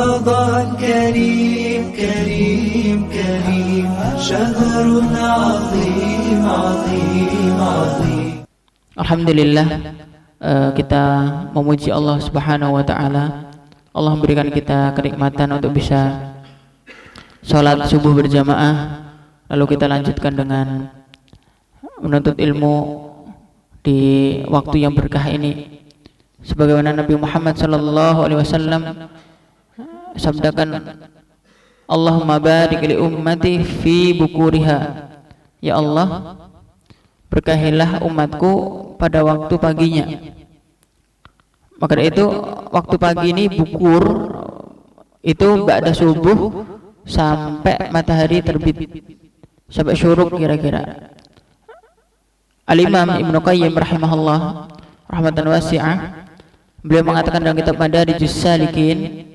رمضان كريم كريم كريم شهر عظيم عظيم عظيم. Alhamdulillah, kita memuji Allah Subhanahu wa taala. Allah memberikan kita kenikmatan untuk bisa sholat subuh berjamaah. Lalu kita lanjutkan dengan menuntut ilmu di waktu yang berkah ini. Sebagaimana Nabi Muhammad sallallahu alaihi wasallam sabdakan, Allahumma barik li ummati fi bukuriha. Ya Allah, berkahilah umatku pada waktu paginya. Maka dari itu waktu pagi ini bukur itu ba'da subuh sampai matahari terbit, sampai syuruk kira-kira. Al-Imam Ibnu Qayyim rahimahullah rahmatan wasi'ah, beliau mengatakan dalam kitab Madarijus Salikin,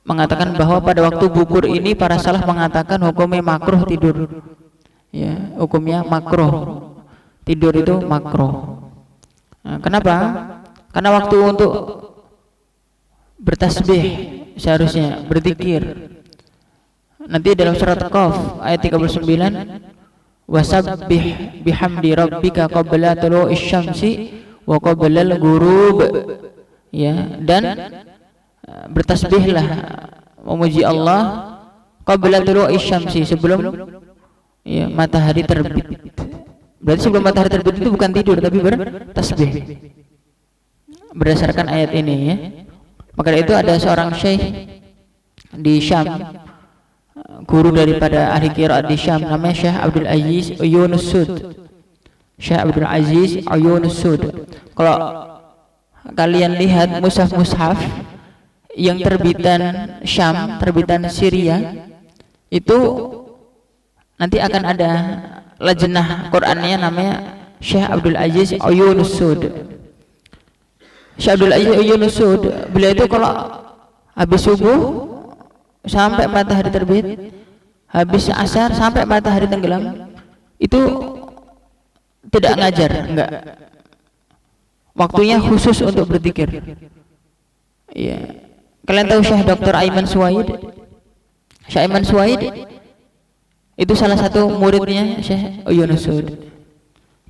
mengatakan bahwa pada waktu bukur ini para salaf mengatakan hukumnya makruh tidur. Ya, hukumnya makruh. Tidur itu makruh. Nah, kenapa? Karena waktu untuk bertasbih seharusnya berzikir. Nanti dalam surat Qaf ayat 39, wasabbih bihamdi rabbika qabla tulu'isy syamsi wa qabla al-ghurub. Ya, dan bertasbihlah, memuji Allah qabla tulu'isy syamsi, sebelum ya matahari terbit. Berarti sebelum matahari terbit itu bukan tidur tapi bertasbih. Berdasarkan ayat ini ya. Maka dari itu ada seorang syekh di Syam, guru daripada ahli qiraat di Syam, namanya Syekh Abdul Aziz Yunus Sud. Syekh Abdul Aziz Yunus Sud. Kalau kalian lihat mushaf-mushaf yang terbitan Syam, terbitan Syria, itu nanti akan ada lajnah Qur'annya namanya Syekh Abdul Aziz Yunus Sud. Syekh Abdul Aziz Yunus Sud, beliau itu kalau habis subuh sampai matahari terbit, habis asar sampai matahari tenggelam, itu tidak ngajar, enggak. Waktunya khusus untuk berzikir. Iya. Kalian tahu Syekh Dr. Aiman Suwaid? Syekh Aiman Suwaid itu salah satu muridnya Syekh Yunus Sud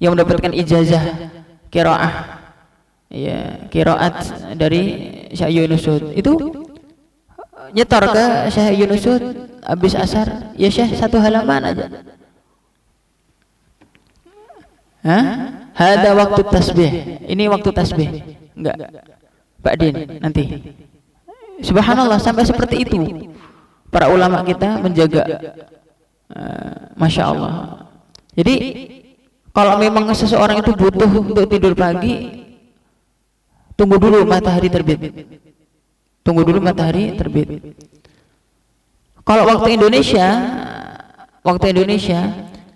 yang mendapatkan ijazah qiraah. Ya, qiraat dari Syekh Yunus Sud. Itu nyetor ke Syekh Yunus Sud habis asar, ya Syekh satu halaman aja. Hah? Hada waktu tasbih. Ini waktu tasbih. Enggak. Pak Din nanti. Subhanallah, sampai seperti itu para ulama kita menjaga. Masya Allah. Jadi kalau memang seseorang itu butuh untuk tidur pagi, tunggu dulu matahari terbit. Tunggu dulu matahari terbit. Kalau waktu Indonesia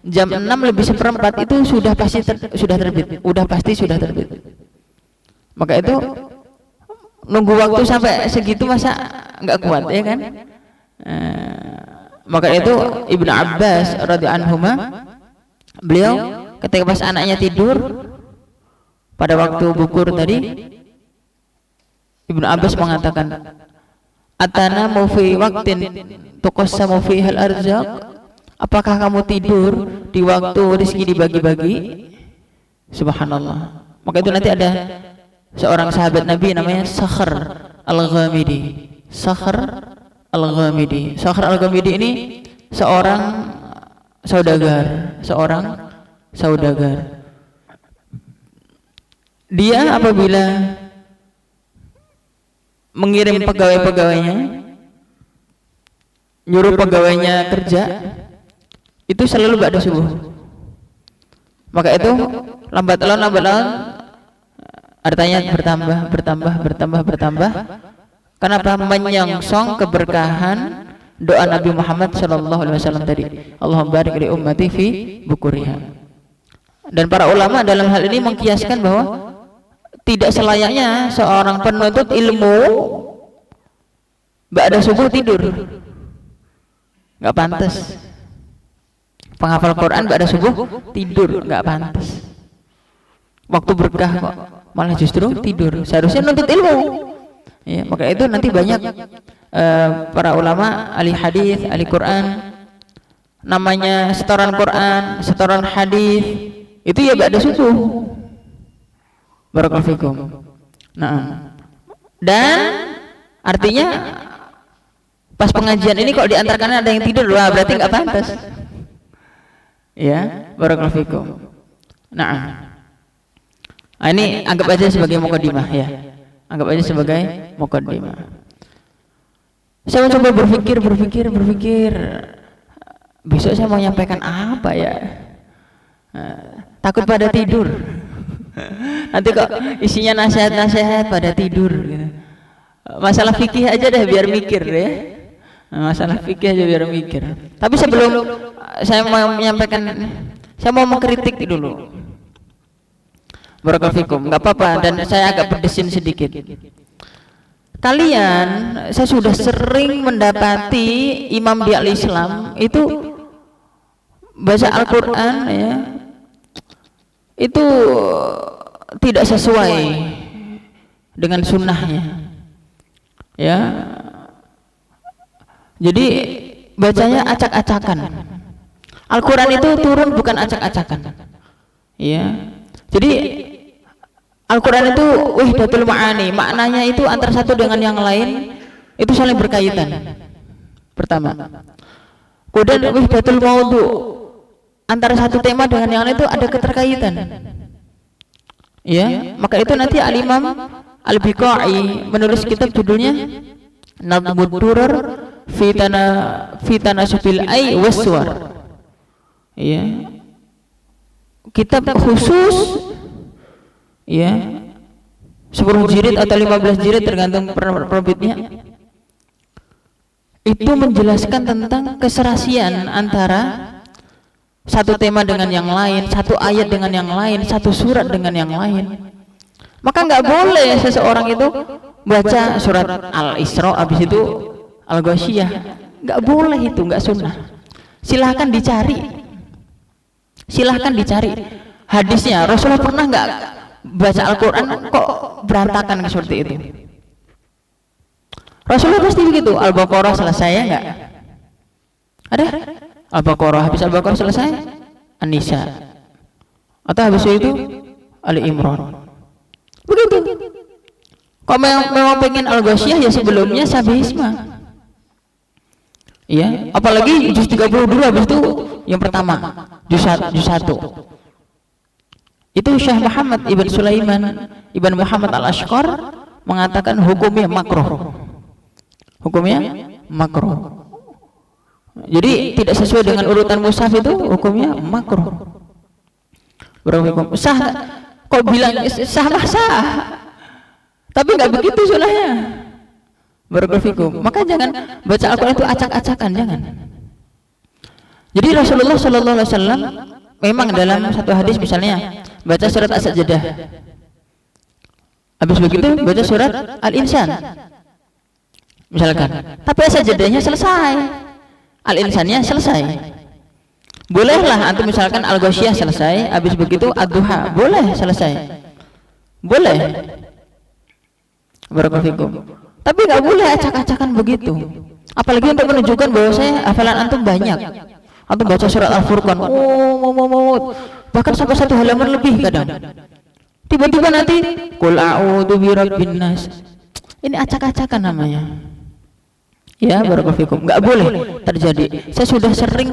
jam 6:04 itu sudah pasti sudah terbit. Udah pasti sudah terbit. Maka itu nunggu waktu sampai segitu masa enggak kuat, ya kan? Maka itu Ibnu Abbas radhiyallahu anhuma, beliau ketika pas anaknya tidur pada waktu bukur tadi, Ibnu Abbas mengatakan, atanamu fi waqtin tuqassamu fihi al-arzaq. Apakah kamu tidur di waktu rezeki dibagi-bagi? Subhanallah. Maka itu nanti ada seorang sahabat Nabi namanya Sakhr Al-Ghamidi. Sakhr Al-Ghamidi. Sakhr Al-Ghamidi ini seorang saudagar. Dia apabila mengirim pegawai-pegawainya, nyuruh pegawainya kerja, itu selalu ba'da subuh. Maka itu lambat laun artinya bertambah. Kenapa? Menyongsong keberkahan doa Nabi Muhammad sallallahu alaihi wasallam tadi. Allahumma barik li ummati fi bukuriha. Dan para ulama dalam hal ini mengkiaskan bahwa tidak selayaknya seorang penuntut ilmu ba'da subuh tidur. Enggak pantas. Penghafal Quran ba'da subuh tidur, enggak pantas. Waktu berkah kok malah justru tidur. Seharusnya nuntut ilmu. Ya, maka itu nanti banyak para ulama ahli hadis, ahli Quran, namanya setoran Quran, setoran hadis, itu ya ba'da subuh. Barakallahu fikum. Nah, dan artinya pas pengajian ini kok diantarkan ada yang tidur, wah berarti nggak pantas. Ya, barakallahu fikum. Nah, ini anggap aja sebagai mukaddimah ya. Anggap aja sebagai mukaddimah. Saya mencoba berpikir. Besok saya mau nyampaikan apa ya? Takut pada tidur. Nanti kok isinya nasihat-nasihat pada tidur gitu. Masalah fikih aja deh biar mikir ya. Masalah fikih aja biar mikir. Tapi sebelum saya mau menyampaikan, saya mau mengkritik dulu. Barakallahu fikum, nggak apa-apa, dan saya agak berdesin sedikit. Kalian, saya sudah sering mendapati imam di al-Islam itu baca Al-Quran ya, itu tidak sesuai dengan sunnahnya ya. Jadi bacanya acak-acakan. Al-Quran itu turun bukan acak-acakan ya. Jadi Al-Quran itu wahdatul ma'ani, maknanya itu antara satu dengan yang lain itu saling berkaitan. Pertama. Kemudian wahdatul maudhu, antara satu tema dengan yang lain itu ada keterkaitan. Ya, maka itu nanti Al-Imam Al-Biqai menulis kitab judulnya Nadhmud Durar fi Tanasubil Ai Waswar. Ya. Kitab khusus ya, 10 jilid atau 15 jilid tergantung penerbitnya, itu menjelaskan tentang keserasian antara satu tema dengan yang lain, satu ayat dengan yang lain, satu surat dengan yang lain. Maka nggak boleh seseorang itu baca surat Al-Isra habis itu Al-Ghasyiyah, nggak boleh, itu nggak sunnah. Silahkan dicari hadisnya. Rasulullah pernah nggak baca Al-Quran kok berantakan seperti itu? Rasulullah pasti begitu. Al-Baqarah selesai ya nggak? Ada? Al-Baqarah, habis Al-Baqarah selesai An-Nisa, atau habis itu Ali Imran. Begitu. Kalau memang pengen Al-Ghasyiyah ya sebelumnya Sabihisma. Iya, apalagi juz 30 dulu, habis itu yang pertama juz 1. Itu Syekh Muhammad Ibn Sulaiman Ibn Muhammad Al-Ashqar mengatakan hukumnya makruh. Jadi tidak sesuai dengan urutan mushaf, itu hukumnya makruh. Sah, kok bilang sah, tapi nggak begitu sunnahnya. Barakallahu fikum. Maka jangan baca Al-Quran itu acak-acakan, jangan. Jadi Rasulullah Sallallahu Alaihi Wasallam memang dalam satu hadis misalnya baca surat As-Sajdah, habis begitu baca surat Al-Insan misalkan, tapi As-Sajdahnya selesai, Al-Insannya selesai. Bolehlah antum misalkan Al-Ghasyiyah selesai, habis begitu Ad-Duha boleh selesai, boleh. Barakallahu fikum. Tapi nggak boleh acak-acakan begitu. Apalagi untuk menunjukkan bahwa saya hafalan antum banyak. Antum baca surat Al-Furqan, bahkan sampai 1 halaman lebih kadang. Tiba-tiba nanti qul a'udzu birabbin nas. Ini acak-acakan namanya. Ya, barakallahu fikum. Nggak boleh terjadi. Saya sudah sering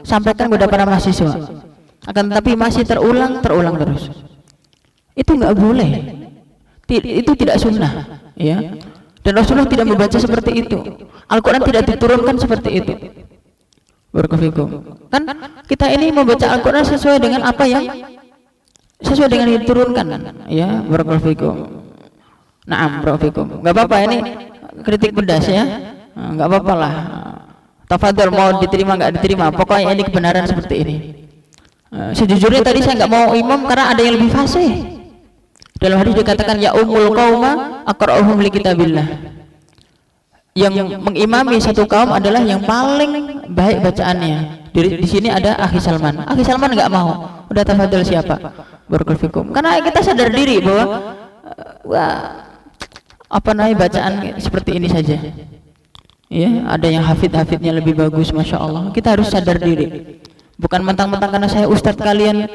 sampaikan kepada para mahasiswa. Akan tetapi masih terulang terus. Itu nggak boleh. Itu tidak sunnah, ya. Dan Rasulullah tidak membaca seperti itu. Al-Quran tidak diturunkan seperti itu. Barakallahu fikum. Kan kita ini membaca Al-Quran sesuai dengan apa yang sesuai dengan yang diturunkan, ya. Barakallahu fikum. Naam, barakallahu fikum. Enggak apa-apa, ini kritik pedas ya. Enggak apa-apa lah. Tafadhol, mau diterima enggak diterima, pokoknya ini kebenaran seperti ini. Sejujurnya tadi saya enggak mau imam karena ada yang lebih fasih. Dalam hadis dikatakan ya ummul qauma aqra'uhum li kitabillah. Yang mengimami satu kaum adalah yang paling baik bacaannya. Di sini ada Akhi Salman. Akhi Salman enggak mau. Udah tafadhol siapa? Barakallahu fikum. Karena kita sadar diri bahwa apa namanya bacaan seperti ini saja. Ya, ada yang hafidnya lebih bagus, masya Allah. Kita harus sadar diri. Bukan mentang-mentang karena saya ustadz kalian,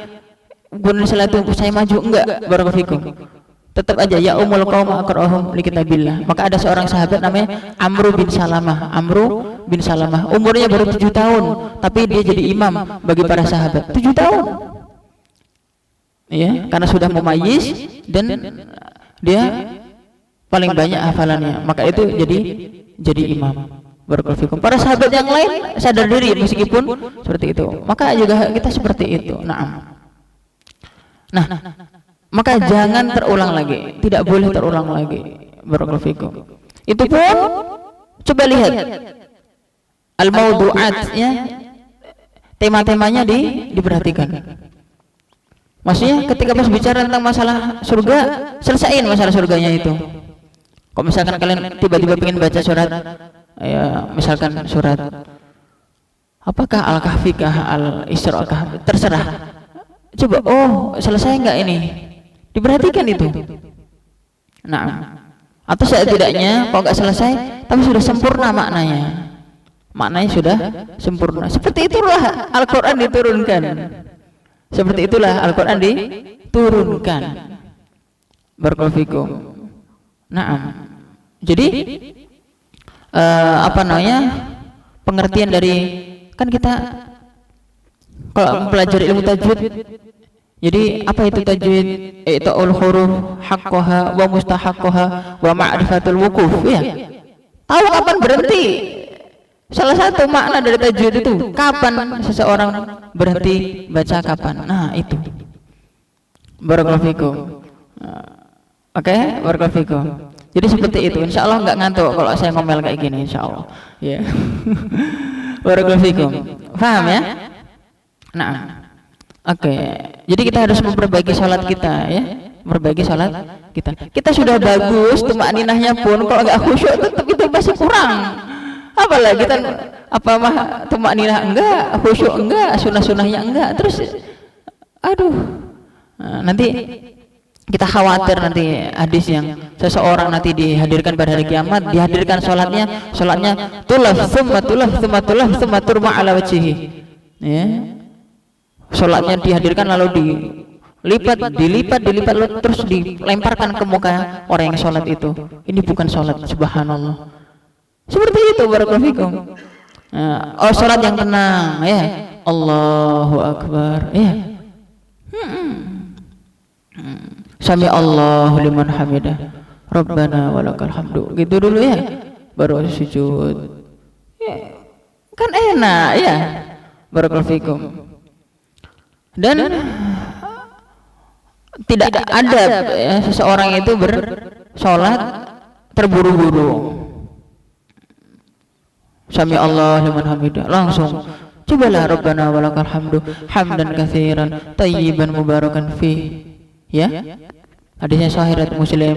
kemudian setelah itu saya maju, enggak. Barakallahu fikum. Tetap aja ya umul qaum aqra'uhum li kitabillah. Maka ada seorang sahabat namanya Amru bin Salamah. Umurnya baru 7 tahun, tapi dia jadi imam bagi para sahabat. 7 tahun. Ya, karena sudah mumayyiz dan dia paling banyak hafalannya. Maka itu jadi imam. Barakallahu fikum. Para sahabat yang lain sadar diri meskipun seperti itu. Maka juga kita seperti itu. Nah, maka jangan terulang lagi, tidak boleh terulang lagi. Barakallahu fikum. Itu pun coba lihat al-maudu'at ya, tema-temanya diperhatikan. Maksudnya ketika pas bicara tentang masalah surga, selesaiin masalah surganya itu. Kalau misalkan kalian tiba-tiba ingin baca surat, ya misalkan surat apakah Al-Kahfi kah, Al-Isra kah, terserah. Coba, oh selesai enggak ini? Diperhatikan itu. Nah, atau setidaknya kalau enggak selesai tapi sudah sempurna maknanya. Maknanya sudah sempurna. Seperti itulah Al-Qur'an diturunkan. Seperti itulah Al-Qur'an diturunkan. Barakallahu fikum. Naam. Jadi apa namanya? Pengertian dari, kan kita kalau mempelajari ilmu tajwid, jadi apa itu tajwid? I'ta'ul huruf haqqaha wa mustahaqqaha wa ma'rifatul wuquf, ya. Tahu kapan berhenti. Salah satu makna dari tajwid itu kapan seseorang berhenti baca, kapan. Nah, itu. Barakallahu fikum. Oke, barakallahu fikum. Jadi seperti itu. Insyaallah enggak ngantuk kalau saya ngomel kayak gini, insyaallah. Ya. Barakallahu fikum. Paham ya? Nah, oke. Jadi kita harus memperbaiki salat kita, ya. Memperbaiki salat kita. Kita sudah bagus, tumakninahnya pun kalau enggak khusyuk tetap itu masih kurang. Apalagi kita apa mah tumakninah enggak, khusyuk enggak, sunah-sunahnya enggak. Terus aduh. Nah, nanti kita khawatir nanti hadis yang seseorang nanti dihadirkan pada hari kiamat, dihadirkan salatnya tulaf thumma turma ala wajhihi. Ya. Salatnya dihadirkan lalu dilipat terus dilemparkan ke muka orang yang salat itu. Ini bukan salat, subhanallah. Seperti itu barakallahu fikum. Oh, salat yang tenang ya. Allahu akbar ya. Sami Allahu liman hamidah. Rabbana walakal hamdu. Gitu dulu ya. Baru sujud. Ya. Kan enak ya. Barakallahu fikum. Dan tidak ada ya, seseorang itu bersolat terburu-buru. Sami Allah liman hamidah, langsung cobalah Rabbana walakal hamdu hamdan katsiran tayyiban mubarakan fi, ya. Hadisnya sahih riwayat Muslim,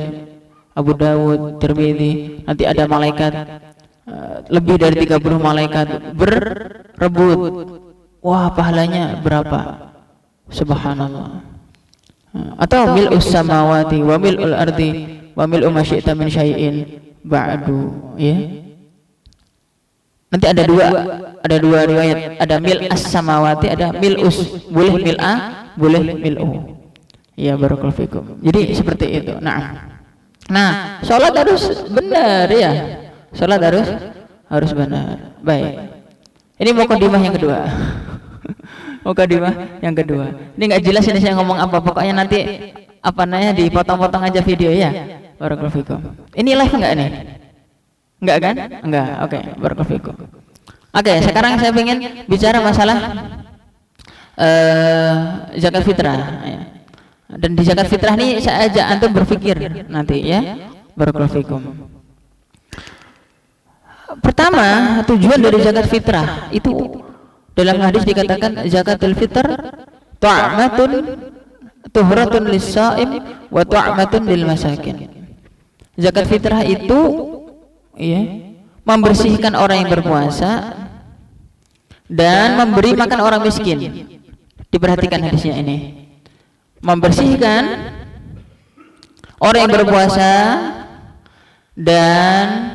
Abu Dawud, Tirmidzi. Nanti ada malaikat lebih dari 30 malaikat berebut. Wah, pahalanya berapa? Subhanallah. Atau mil'us samawati wa mil'ul ardi wa mil'u ma syi'ta min syai'in ba'du, ya. Nanti ada dua riwayat, ada mil'as samawati, ada mil'us, boleh mil'a, boleh mil'u. Ya, barakallahu fikum. Jadi seperti itu. Nah, salat harus benar ya. Salat harus benar. Baik. Ini mukadimah yang kedua. Mukadimah yang kedua. Ini enggak jelas ini saya ngomong apa. Pokoknya nanti apa namanya dipotong-potong aja video ya. Barakallahu fikum. Ini live enggak nih? Enggak kan? Enggak. Oke, barakallahu fikum. Oke, sekarang saya ingin bicara masalah zakat fitrah ya. Dan di zakat fitrah ini saya ajak antum berpikir nanti ya. Barakallahu fikum. Pertama, tujuan dari zakat fitrah itu dalam hadis dikatakan zakatul fitr ta'matun tuhratun lis-shaim wa ta'matun lil masakin. Zakat fitrah itu ya, membersihkan orang yang berpuasa dan memberi makan orang miskin. Diperhatikan hadisnya ini. Membersihkan orang yang berpuasa dan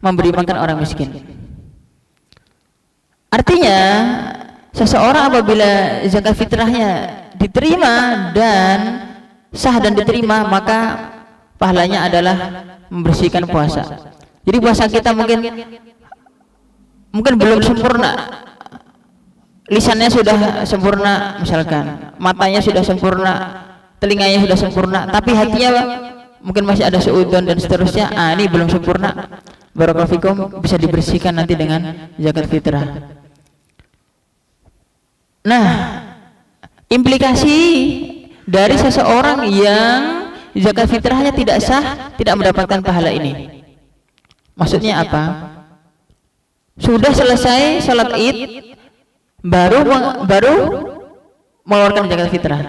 memberi makan orang miskin. Artinya seseorang apabila zakat fitrahnya diterima dan sah dan diterima, maka pahalanya adalah membersihkan puasa. Jadi puasa kita mungkin belum sempurna, lisannya sudah sempurna misalkan, matanya sudah sempurna, telinganya sudah sempurna, tapi hatinya mungkin masih ada seudon dan seterusnya. Ini belum sempurna. Barakallahu fikum, bisa dibersihkan nanti dengan zakat fitrah. Nah, implikasi dari seseorang yang zakat fitrahnya tidak sah, tidak mendapatkan pahala ini. Maksudnya apa? Sudah selesai salat Id, baru mengeluarkan zakat fitrah.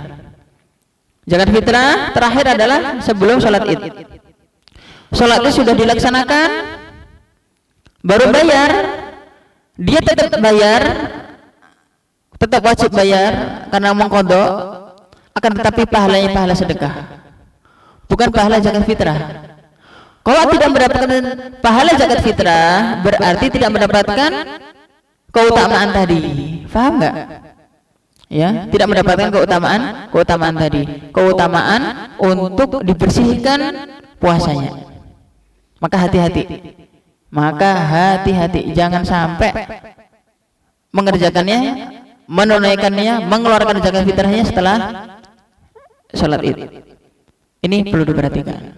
Zakat fitrah terakhir adalah sebelum salat Id. Salatnya sudah dilaksanakan, baru bayar. Dia tetap bayar, tetap wajib bayar karena mengqadha, akan tetapi pahalanya pahala sedekah, bukan pahala zakat fitrah. Kalau tidak mendapatkan pahala zakat fitrah, berarti tidak mendapatkan keutamaan tadi. Paham nggak? Ya, tidak mendapatkan keutamaan tadi. Keutamaan untuk dibersihkan puasanya. Maka hati-hati. Jangan sampai mengerjakannya, menunaikannya, mengeluarkan zakat fitrahnya setelah salat Id. Ini perlu diperhatikan.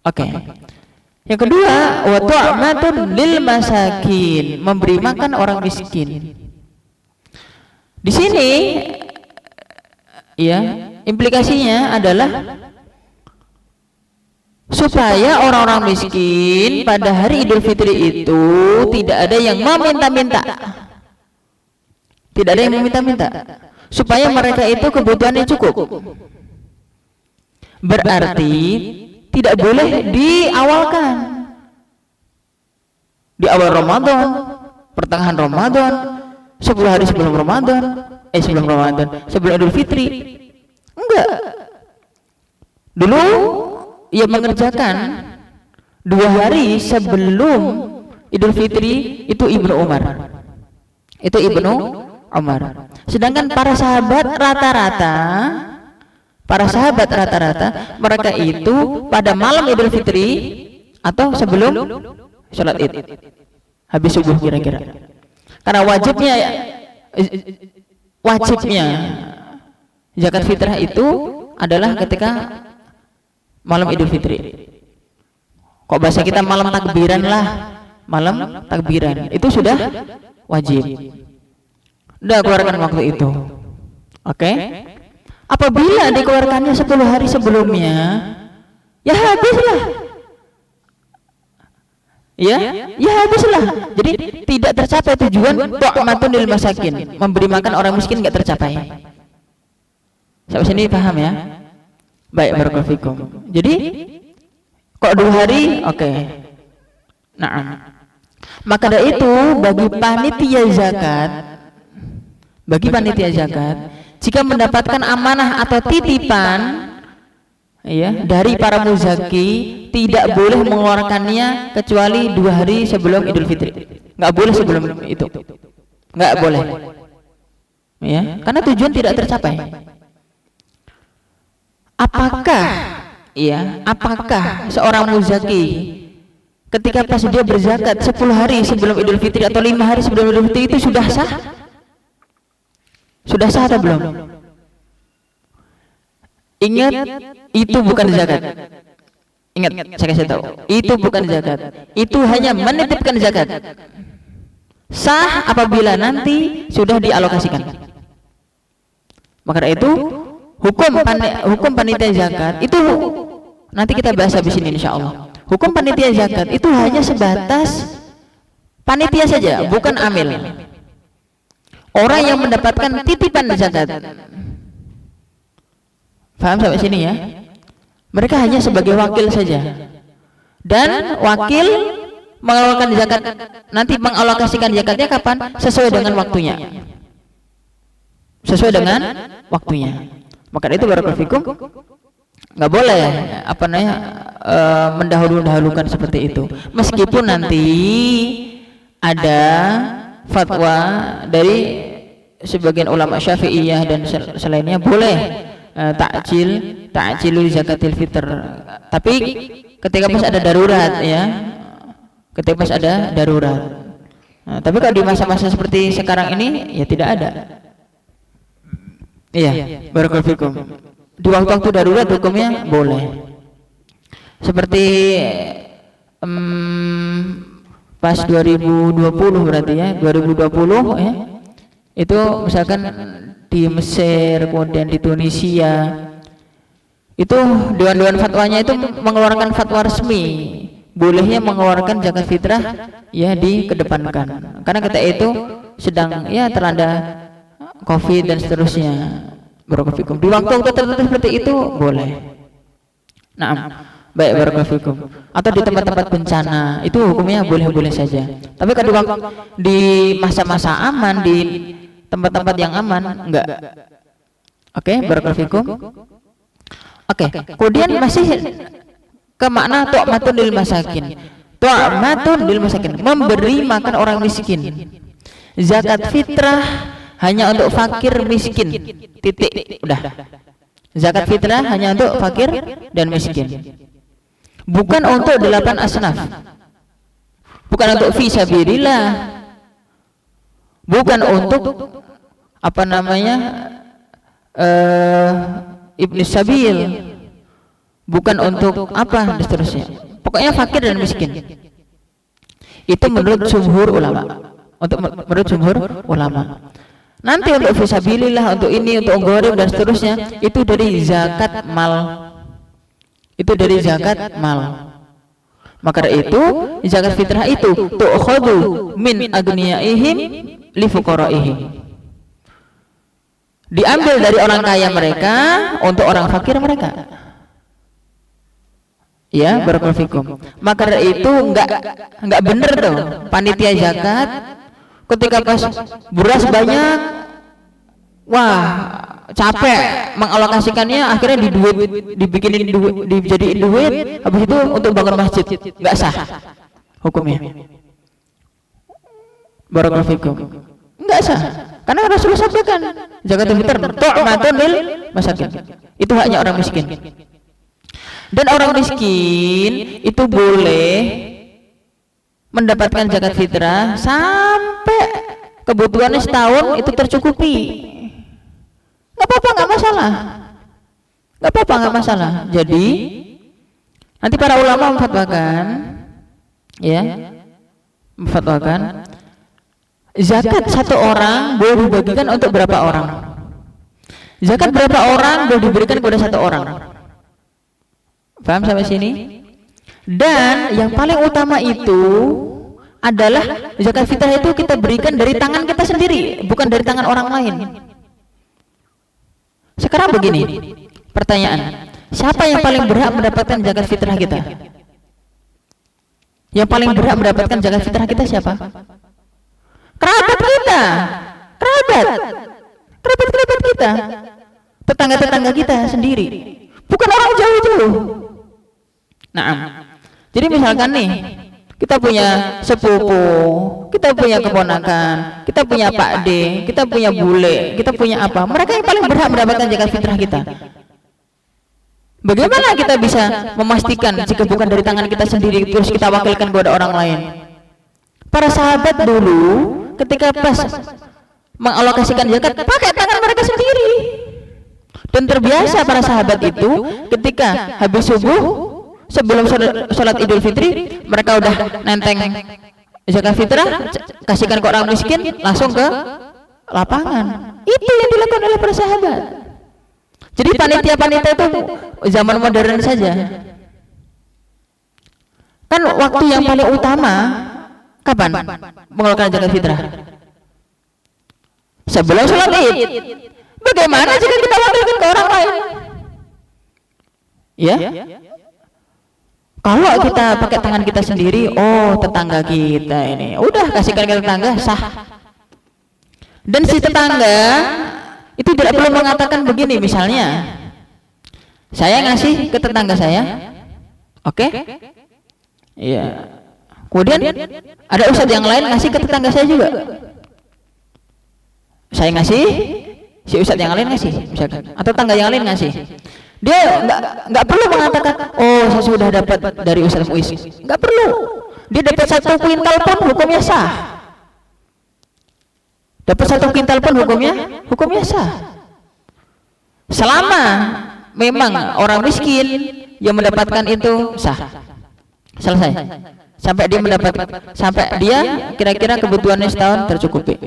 Oke. Yang kedua, wa tu'matun lil masakin, memberi makan orang miskin. Di sini ya, implikasinya adalah supaya orang-orang miskin pada hari Idul Fitri itu tidak ada yang meminta-minta. Tidak ada yang meminta-minta, supaya mereka itu kebutuhannya cukup. Berarti tidak boleh diawalkan. Di awal Ramadan, pertengahan Ramadan, 10 hari sebelum Ramadan, sebelum Idul Fitri. Enggak. Dulu ia mengerjakan 2 hari sebelum Idul Fitri, itu Ibnu Umar. Sedangkan para sahabat rata-rata mereka itu pada malam Idul Fitri atau sebelum sholat Id, habis subuh kira-kira. Karena wajibnya zakat fitrah itu adalah ketika malam Idul Fitri. Kok bahasa kita malam takbiran lah, malam takbiran itu sudah wajib. Udah keluarkan waktu itu. Oke? Apabila dikeluarkannya 10 hari sebelumnya, ya habislah. Ya habislah. Jadi tidak tercapai tujuan tu'matun lil masakin, memberi makan orang miskin, enggak tercapai. Sampai sini paham ya? Baik, barakallahu fikum. Jadi kok 2 hari? Oke. Naam. Maka dari itu bagi panitia zakat, jika mendapatkan amanah atau titipan ya dari para muzaki, tidak boleh mengeluarkannya kecuali 2 hari sebelum Idul Fitri. Enggak boleh sebelum itu. Enggak boleh. Ya, karena tujuan tidak tercapai. Apakah seorang muzaki ketika pas dia berzakat 10 hari sebelum Idul Fitri atau 5 hari sebelum Idul Fitri itu sudah sah? Sudah sah atau belum? Ingat, itu bukan zakat. Ingat, saya kasih tahu, itu bukan zakat. Itu hanya menitipkan zakat. Sah apabila nanti sudah dialokasikan. Maka itu hukum panitia zakat itu nanti kita bahas habis ini insyaallah. Hukum panitia zakat itu hanya sebatas panitia saja, bukan amil. Orang yang mendapatkan titipan zakat. Paham sampai sini ya? Mereka hanya sebagai wakil saja. Dan wakil mengeluarkan zakat, nanti mengalokasikan zakatnya kapan? Sesuai dengan waktunya. Maka itu barakallahu fikum. nggak boleh mendahulukan seperti itu. Meskipun nanti ada fatwa dari sebagian ulama Syafi'iyah dan selainnya boleh ta'jilul zakatil fitr. Tapi ketika pas ada darurat ya. Ketika pas ada darurat. Nah, tapi kalau di masa-masa seperti sekarang ini ya tidak ada. Iya, barakallahu fikum. Di waktu-waktu darurat hukumnya boleh. Seperti pas 2020 berarti ya, 2020 ya. Itu misalkan di Mesir, kemudian di Tunisia. Itu dewan-dewan fatwanya itu mengeluarkan fatwa resmi. Bolehnya mengeluarkan zakat fitrah ya dikedepankan. Karena ketika itu sedang ya terlanda Covid dan seterusnya. Barakallahu fikum. Di waktu-waktu tertentu seperti itu boleh. Naam. Baik, barakallahu fikum. Atau di tempat-tempat bencana itu hukumnya boleh-boleh saja. Tapi kalau di masa-masa aman, di tempat-tempat yang aman enggak. Oke, barakallahu fikum. Oke, kemudian masih ke makna tu'matun lil masakin. Tu'matun lil masakin, memberi makan orang miskin. Zakat fitrah hanya untuk fakir miskin. Titik. Udah. Zakat fitrah hanya untuk fakir dan miskin. Bukan untuk 8 asnaf. Bukan untuk fi sabilillah. Bukan untuk ibnu sabil. Bukan untuk apa dan seterusnya. Pokoknya fakir dan miskin. Itu menurut jumhur ulama. Menurut jumhur ulama. Nanti untuk fisabilillah, untuk ini, untuk gharib dan seterusnya, itu dari zakat mal. Itu dari zakat mal. Maka itu zakat fitrah itu tu'khadhu min agniyaihim li fuqaraihim. Diambil dari orang kaya mereka untuk orang fakir mereka. Ya, barakallahu fikum. Maka itu enggak benar tuh panitia zakat ketika pas beras banyak, wah capek mengalokasikannya, akhirnya dijadiin duit, habis itu untuk bangun masjid, nggak sah hukumnya. Barakallahu fikum. Nggak sah, karena Rasulullah sampaikan zakat fitr tu'matun lil masakin. Itu haknya orang miskin. Dan orang miskin itu boleh mendapatkan zakat fitrah sampai kebutuhannya setahun itu tercukupi. Nggak apa-apa, nggak masalah. Nggak apa-apa, nggak masalah. Jadi nanti para ulama memfatwakan, ya, memfatwakan zakat satu orang boleh dibagikan untuk berapa orang. Zakat berapa orang boleh diberikan kepada satu orang. Paham sampai sini? Dan yang paling utama itu adalah zakat fitrah itu kita berikan dari tangan kita sendiri, bukan dari tangan orang lain. Sekarang begini, pertanyaan, siapa yang paling berhak mendapatkan zakat fitrah kita? Yang paling berhak mendapatkan zakat fitrah kita siapa? Kerabat kita, kerabat kita, tetangga-tetangga kita sendiri, bukan orang jauh-jauh. Nah, jadi misalkan nih, kita punya sepupu, kita punya keponakan, kita punya Pak D, kita punya bule, kita punya apa? Mereka yang paling berhak mendapatkan zakat fitrah kita. Bagaimana kita bisa memastikan jika bukan dari tangan kita sendiri terus kita wakilkan kepada orang lain? Para sahabat dulu ketika pas mengalokasikan zakat pakai tangan mereka sendiri. Dan terbiasa para sahabat itu ketika habis subuh sebelum sholat Idul Fitri mereka udah nenteng zakat fitrah, kasihkan ke orang miskin, langsung ke lapangan. Itu yang dilakukan oleh para sahabat. Jadi panitia-panitia itu zaman modern saja. Kan waktu yang paling utama kapan mengeluarkan zakat fitrah? Sebelum sholat Id. Bagaimana jika kita wakilkan ke orang lain? Ya? Kalau kita pakai tangan kita sendiri, oh tetangga kita ini, udah kasihkan ke tetangga, sah. Dan si tetangga itu tidak perlu mengatakan begini, misalnya, Saya ngasih ke tetangga saya. Oke? Iya. Kemudian ada ustadz yang lain ngasih ke tetangga saya juga. Saya ngasih, si ustadz yang lain ngasih, misalkan, atau tetangga yang lain ngasih. Dia nggak perlu mengatakan, oh saya sudah dapat dari Ustadz Muiz. Nggak perlu. Dia dapat 1 kuintal pun hukumnya sah. Dapat 1 kuintal pun hukumnya sah. Selama memang orang miskin yang mendapatkan itu sah. Selesai. Sampai dia kira-kira kebutuhannya setahun tercukupi.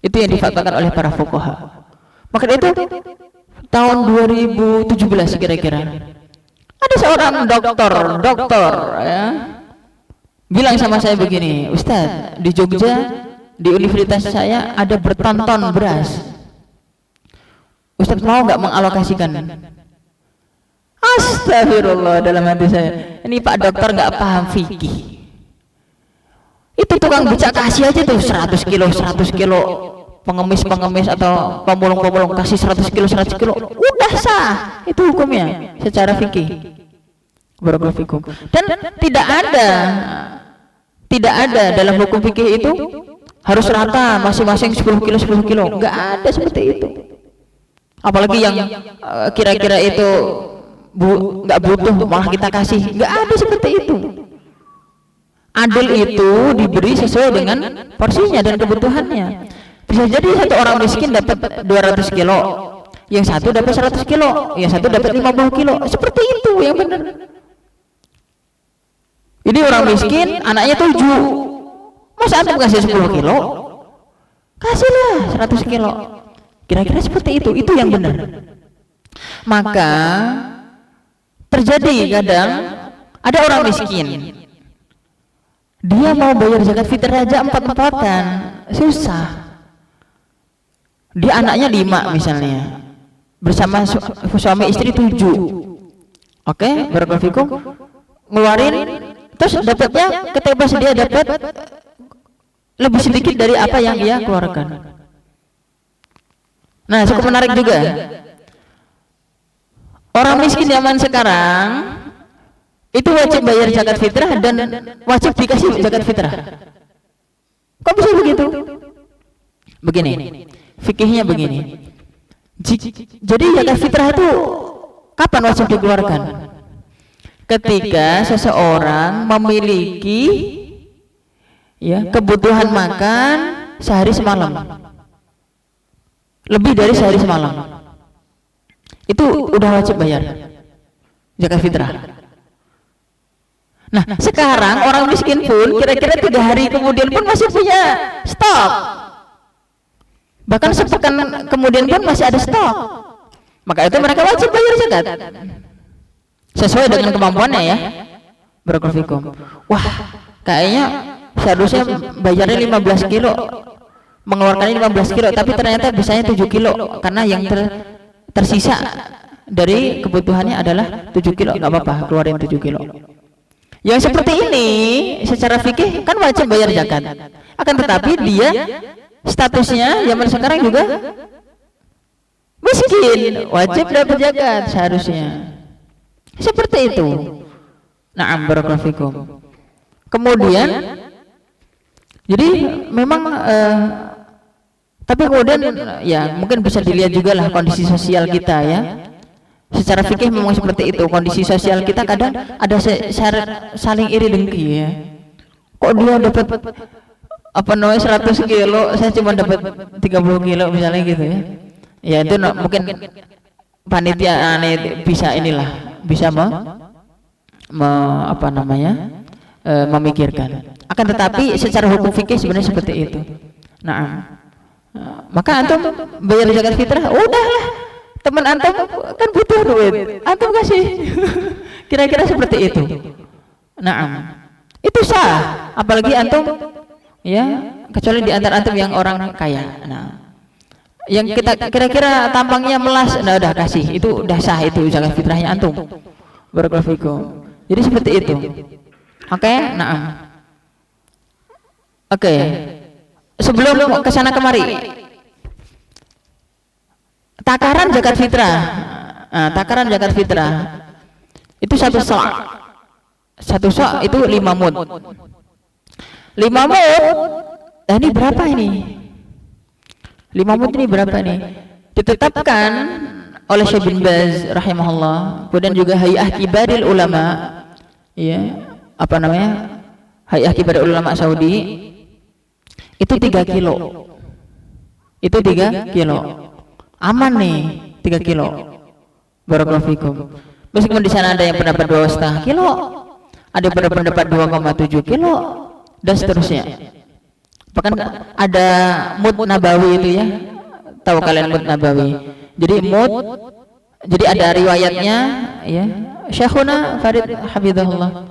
Itu yang difatwakan oleh para fuqaha. Maka itu tahun 2017 kira-kira ada seorang dokter ya, bilang sama saya begini, Ustadz, di Jogja di universitas saya ada bertonton beras. Ustadz mau nggak mengalokasikan? Astagfirullah, dalam hati saya, ini Pak dokter nggak paham fikih. Itu tukang becak kasih aja tuh 100 kilo pengemis atau pemulung kasih 100 kilo udah sah itu hukumnya secara fikih. Barakallahu fikum. Dan tidak ada dalam hukum fikih itu harus rata masing-masing 10 kilo, nggak ada seperti itu. Apalagi yang kira-kira itu nggak butuh malah kita kasih, nggak ada seperti itu. Adil itu diberi sesuai dengan porsinya dan kebutuhannya. Bisa jadi satu orang miskin dapat 200 kilo, yang satu dapat 100 kilo, yang satu dapat 50 kilo. Seperti itu yang benar. Ini orang miskin, anaknya 7. Masa antum kasih 10 kilo? Kasihlah 100 kilo. Kira-kira seperti itu yang benar. Maka terjadi kadang ada orang miskin, dia mau bayar zakat fitrah aja 4-4-an, susah. Dia anaknya 5 misalnya, bersama suami istri 7. Oke, barakallahu fikum, ngeluarin, terus dapatnya ketebas dia dapat lebih sedikit dari apa yang dia keluarkan. Nah, cukup menarik juga. Orang miskin zaman sekarang itu wajib bayar zakat fitrah dan wajib dikasih zakat fitrah. Kok bisa begitu? Begini, fikihnya begini. Jadi zakat fitrah itu kapan wajib dikeluarkan? Ketika seseorang memiliki kebutuhan makan sehari semalam, lebih dari sehari semalam, itu udah wajib bayar zakat fitrah. Nah, sekarang orang miskin pun kira-kira 3 hari kemudian pun masih punya stok, bahkan sepekan kemudian pun masih ada stok. Maka itu mereka wajib bayar zakat sesuai dengan kemampuannya ya. Barakallahu fikum. Wah, kayaknya seharusnya bayarnya 15 kilo, mengeluarkannya 15 kilo, tapi ternyata bisanya 7 kilo karena yang tersisa dari kebutuhannya adalah 7 kilo, nggak apa-apa, keluarin 7 kilo. Yang seperti ini secara fikih kan wajib bayar zakat. Akan tetapi dia statusnya zaman sekarang juga miskin, wajib dapat zakat seharusnya. Seperti itu. Na'am, barakallahu fikum. Kemudian jadi memang tapi kemudian ya mungkin bisa dilihat juga lah kondisi sosial kita ya. Secara fikih memang seperti itu, kondisi sosial kita kadang ada saling iri dengki ya. Kok dia dapat 100 kilo, saya cuma dapat 30 kilo misalnya gitu ya. Ya itu mungkin panitia bisa bisa memikirkan. Akan tetapi secara hukum fikih sebenarnya seperti itu. Nah, maka antum bayar zakat fitrah, udahlah. Teman antum kan butuh duit, antum kasih. Kira-kira seperti itu. Nah, itu sah. Apalagi antum ya, kecuali di antara antum yang orang kaya. Nah, yang kita kira-kira tampangnya melas, nah udah kasih, itu udah sah, itu zakat fitrahnya antum. Barakallahu fikum. Jadi seperti itu. Oke, nah. Oke. Sebelum kesana kemari, takaran zakat fitrah takaran zakat fitrah itu 1 sa'. 1 sa' itu 5 mud. 5 mud. Nah, ini berapa ini? 5 mud ini berapa nih? Ditetapkan oleh Syekh bin Baz rahimahullah, kemudian juga Hay'ah Kibaril Ulama, ya, apa namanya? Hay'ah Kibaril Ulama Saudi, itu 3 kilo. Itu 3 kilo. Aman nih, 3 kilo. Barakallahu fikum. Meskipun di sana ada yang pendapat 2,5 kilo, ada yang pendapat 2,7 kilo, dan seterusnya. Bahkan ada mud nabawi itu ya. Tahu kalian mud nabawi? Jadi mud, jadi ada riwayatnya ya. Syekhuna Farid hafizahullah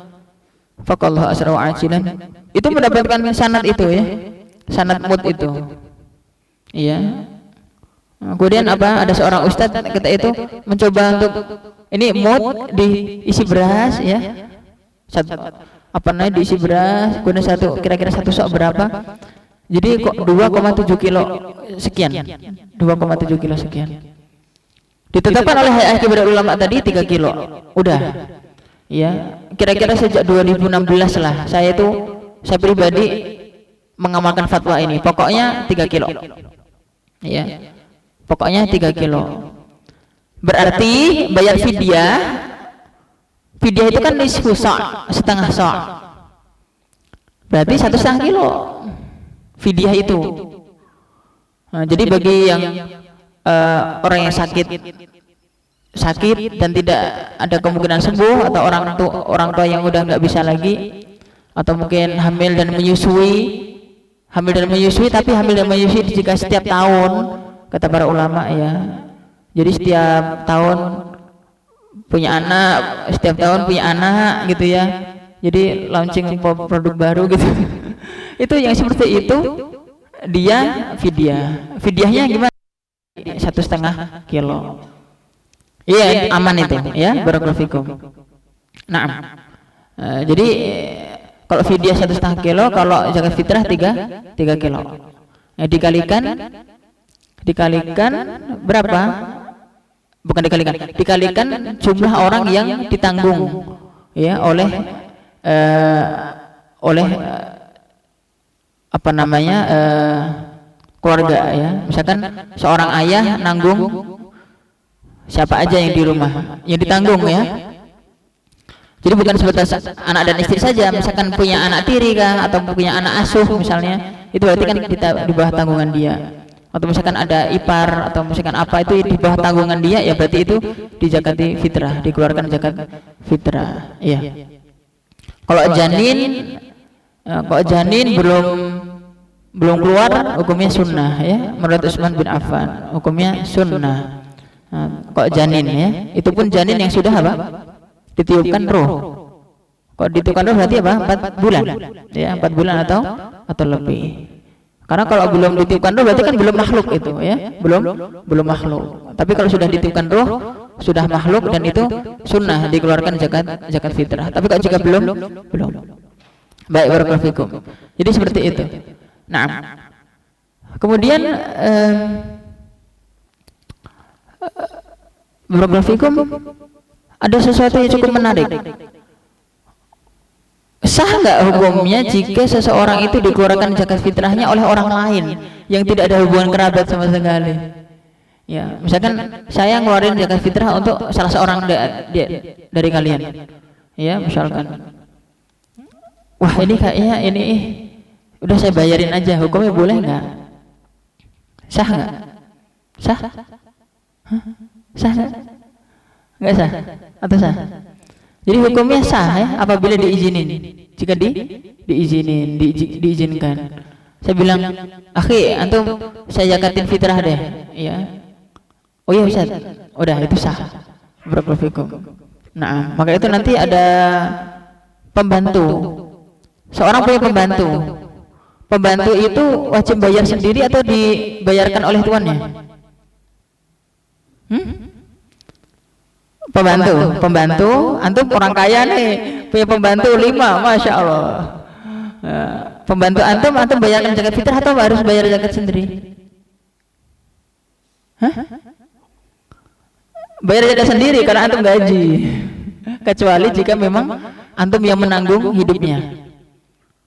faqallahu asra wa ajilan. Itu mendapatkan sanad itu ya. Sanad mud itu. Iya. Kemudian apa? Ada seorang ustadz ketika itu mencoba untuk ini mud diisi beras ya. Apa namanya diisi beras, kemudian kira-kira 1 sok berapa? Jadi kok 2,7 kilo sekian. 2,7 kilo sekian. Ditetapkan oleh Hay'ah Kibarul Ulama tadi 3 kilo. Udah. Ya, kira-kira sejak 2016 lah saya pribadi mengamalkan fatwa ini. Pokoknya 3 kilo. Ya. Pokoknya 3 kilo. Berarti bayar fidyah. Fidyah itu kan nisfu sa', setengah sa'. Berarti 1,5 kilo fidyah itu. Nah, jadi bagi yang orang yang sakit dan tidak ada kemungkinan sembuh, atau orang tua yang udah nggak bisa lagi, atau mungkin hamil dan menyusui tapi hamil dan menyusui jika setiap tahun, kata para ulama ya. Jadi setiap tahun punya anak gitu ya. Jadi launching produk baru gitu. Itu yang seperti itu dia fidyah. Fidyahnya gimana? 1,5 kilo. Iya, aman itu ya, barakallahu fikum. Nah, jadi kalau fidyah 1,5 kilo, kalau zakat fitrah 3 kilo. Nah, dikalikan berapa? Bukan dikalikan jumlah orang yang ditanggung ya oleh apa namanya keluarga ya. Misalkan seorang ayah nanggung siapa aja yang di rumah yang ditanggung ya. Jadi bukan sebatas anak dan istri saja. Misalkan punya anak tiri kah, atau punya anak asuh misalnya, itu berarti kan kita di bawah tanggungan dia. Atau misalkan ada ipar atau misalkan apa, itu di bawah tanggungan dia, ya berarti itu dizakati fitrah, dikeluarkan zakat fitrah ya. Kalau janin belum keluar, hukumnya sunnah ya. Menurut Utsman bin Affan hukumnya sunnah. Kok janin ya, itu pun janin yang sudah apa? Ditiupkan roh. Kalau ditiupkan roh berarti apa? 4 bulan ya, 4 bulan atau lebih. Karena kalau belum ditiupkan roh berarti kan belum makhluk itu ya, belum makhluk. Tapi kalau sudah ditiupkan roh, sudah makhluk, dan itu sunnah dikeluarkan zakat fitrah. Tapi kalau jika belum. Baik, barakallahu fikum. Jadi seperti itu. Nah, kemudian barakallahu fikum, ada sesuatu yang cukup menarik. Sah nggak hukumnya jika seseorang itu dikeluarkan zakat fitrahnya oleh orang lain yang tidak ada hubungan kerabat sama sekali? Ya, misalkan saya ngeluarin zakat fitrah untuk salah seorang dari kalian. Ya, misalkan, wah ini kayaknya ini udah saya bayarin aja, hukumnya boleh nggak? Sah nggak? Sah? Sah? Nggak sah? Atau sah? Jadi hukumnya sah ya apabila diizinin. Jika diizinkan. Saya bilang, "Akhi, antum saya zakatin fitrah deh." Ya. Oh iya Ustaz. Udah, itu sah. Barakallahu fikum. Nah, maka itu nanti ada pembantu. Seorang punya pembantu. Pembantu itu wajib bayar sendiri atau dibayarkan oleh tuannya? Pembantu, antum orang kaya nih, punya pembantu 5, masya Allah. Pembantu antum bayarkan zakat fitrah atau harus bayar zakat sendiri? bayar zakat sendiri karena antum gaji. Kecuali jika memang antum yang menanggung hidupnya.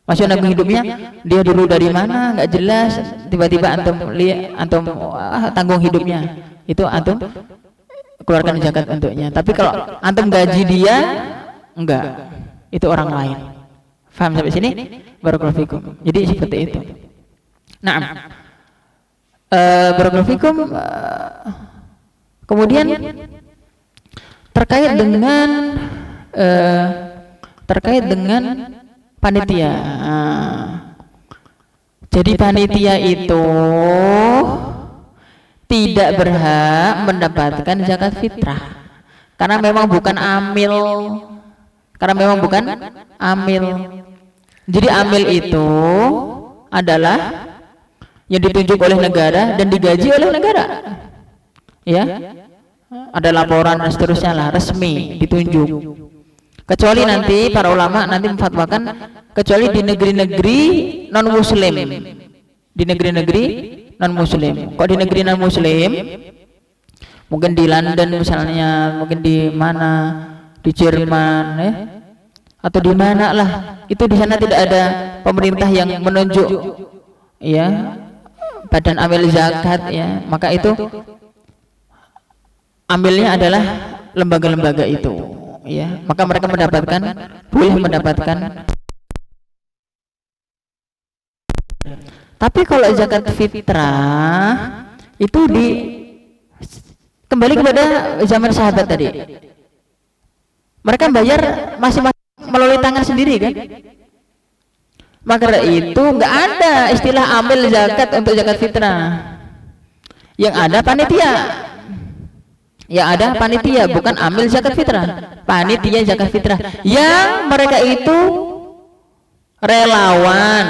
Maksudnya nanggung hidupnya, dia dulu dari mana nggak jelas, tiba-tiba antum tanggung hidupnya, itu antum keluarkan zakat untuknya. Tapi kalau antum gaji dia, enggak, itu orang lain. Faham sampai sini? Barakallahu fikum. Jadi seperti itu. Nah, barakallahu fikum. Kemudian terkait dengan panitia. Jadi panitia itu tidak berhak mendapatkan zakat fitrah karena memang bukan amil. Jadi amil itu adalah yang ditunjuk oleh negara dan digaji oleh negara. Ya, ada laporan dan seterusnya lah, resmi ditunjuk. Kecuali nanti para ulama nanti memfatwakan kecuali di negeri-negeri non muslim. Di negeri-negeri non muslim. Kok di negeri non muslim? Mungkin di London misalnya, mungkin di mana, di Jerman, ya, atau di mana lah. Itu di sana tidak ada pemerintah yang menunjuk, ya, badan amil zakat, ya. Maka itu ambilnya adalah lembaga-lembaga itu, ya. Maka mereka boleh mendapatkan. Tapi kalau zakat fitrah itu kembali kepada zaman sahabat tadi. Mereka bayar masing-masing melalui tangan sendiri kan? Maka itu nggak ada istilah ambil zakat untuk zakat fitrah. Yang ada panitia. Yang ada panitia, bukan ambil zakat fitrah. Panitia zakat fitrah. Yang mereka itu relawan,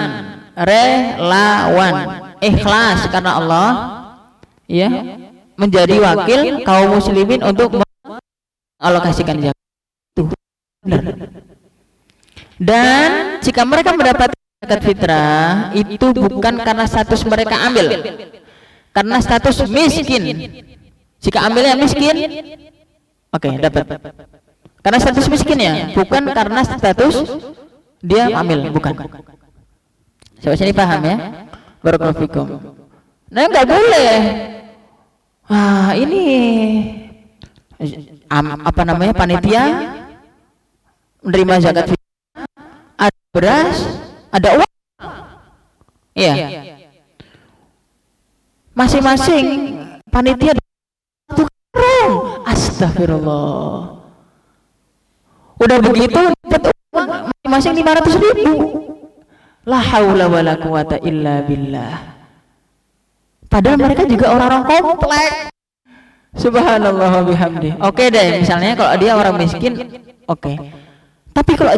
ikhlas karena Allah, ya, menjadi wakil kaum muslimin untuk mengalokasikan zakat. Itu benar. Dan jika mereka mendapat zakat fitrah itu bukan karena status mereka ambil, karena status miskin. Jika ambilnya miskin, oke, dapat. Karena status miskinnya, bukan karena status dia ambil, bukan. Sampai sini paham ya? Barakallahu fikum. Nah, nggak boleh. Wah, ini apa namanya, panitia menerima zakat fitrah, ada beras, ada uang. Iya. Masing-masing panitia satu karung. Astagfirullah. Udah begitu dapat uang masing-masing 500.000. La haula wala quwata illa billah. Padahal mereka juga orang-orang komplek. Subhanallah wa bihamdi. Oke deh, misalnya kalau dia orang miskin, oke. Tapi kalau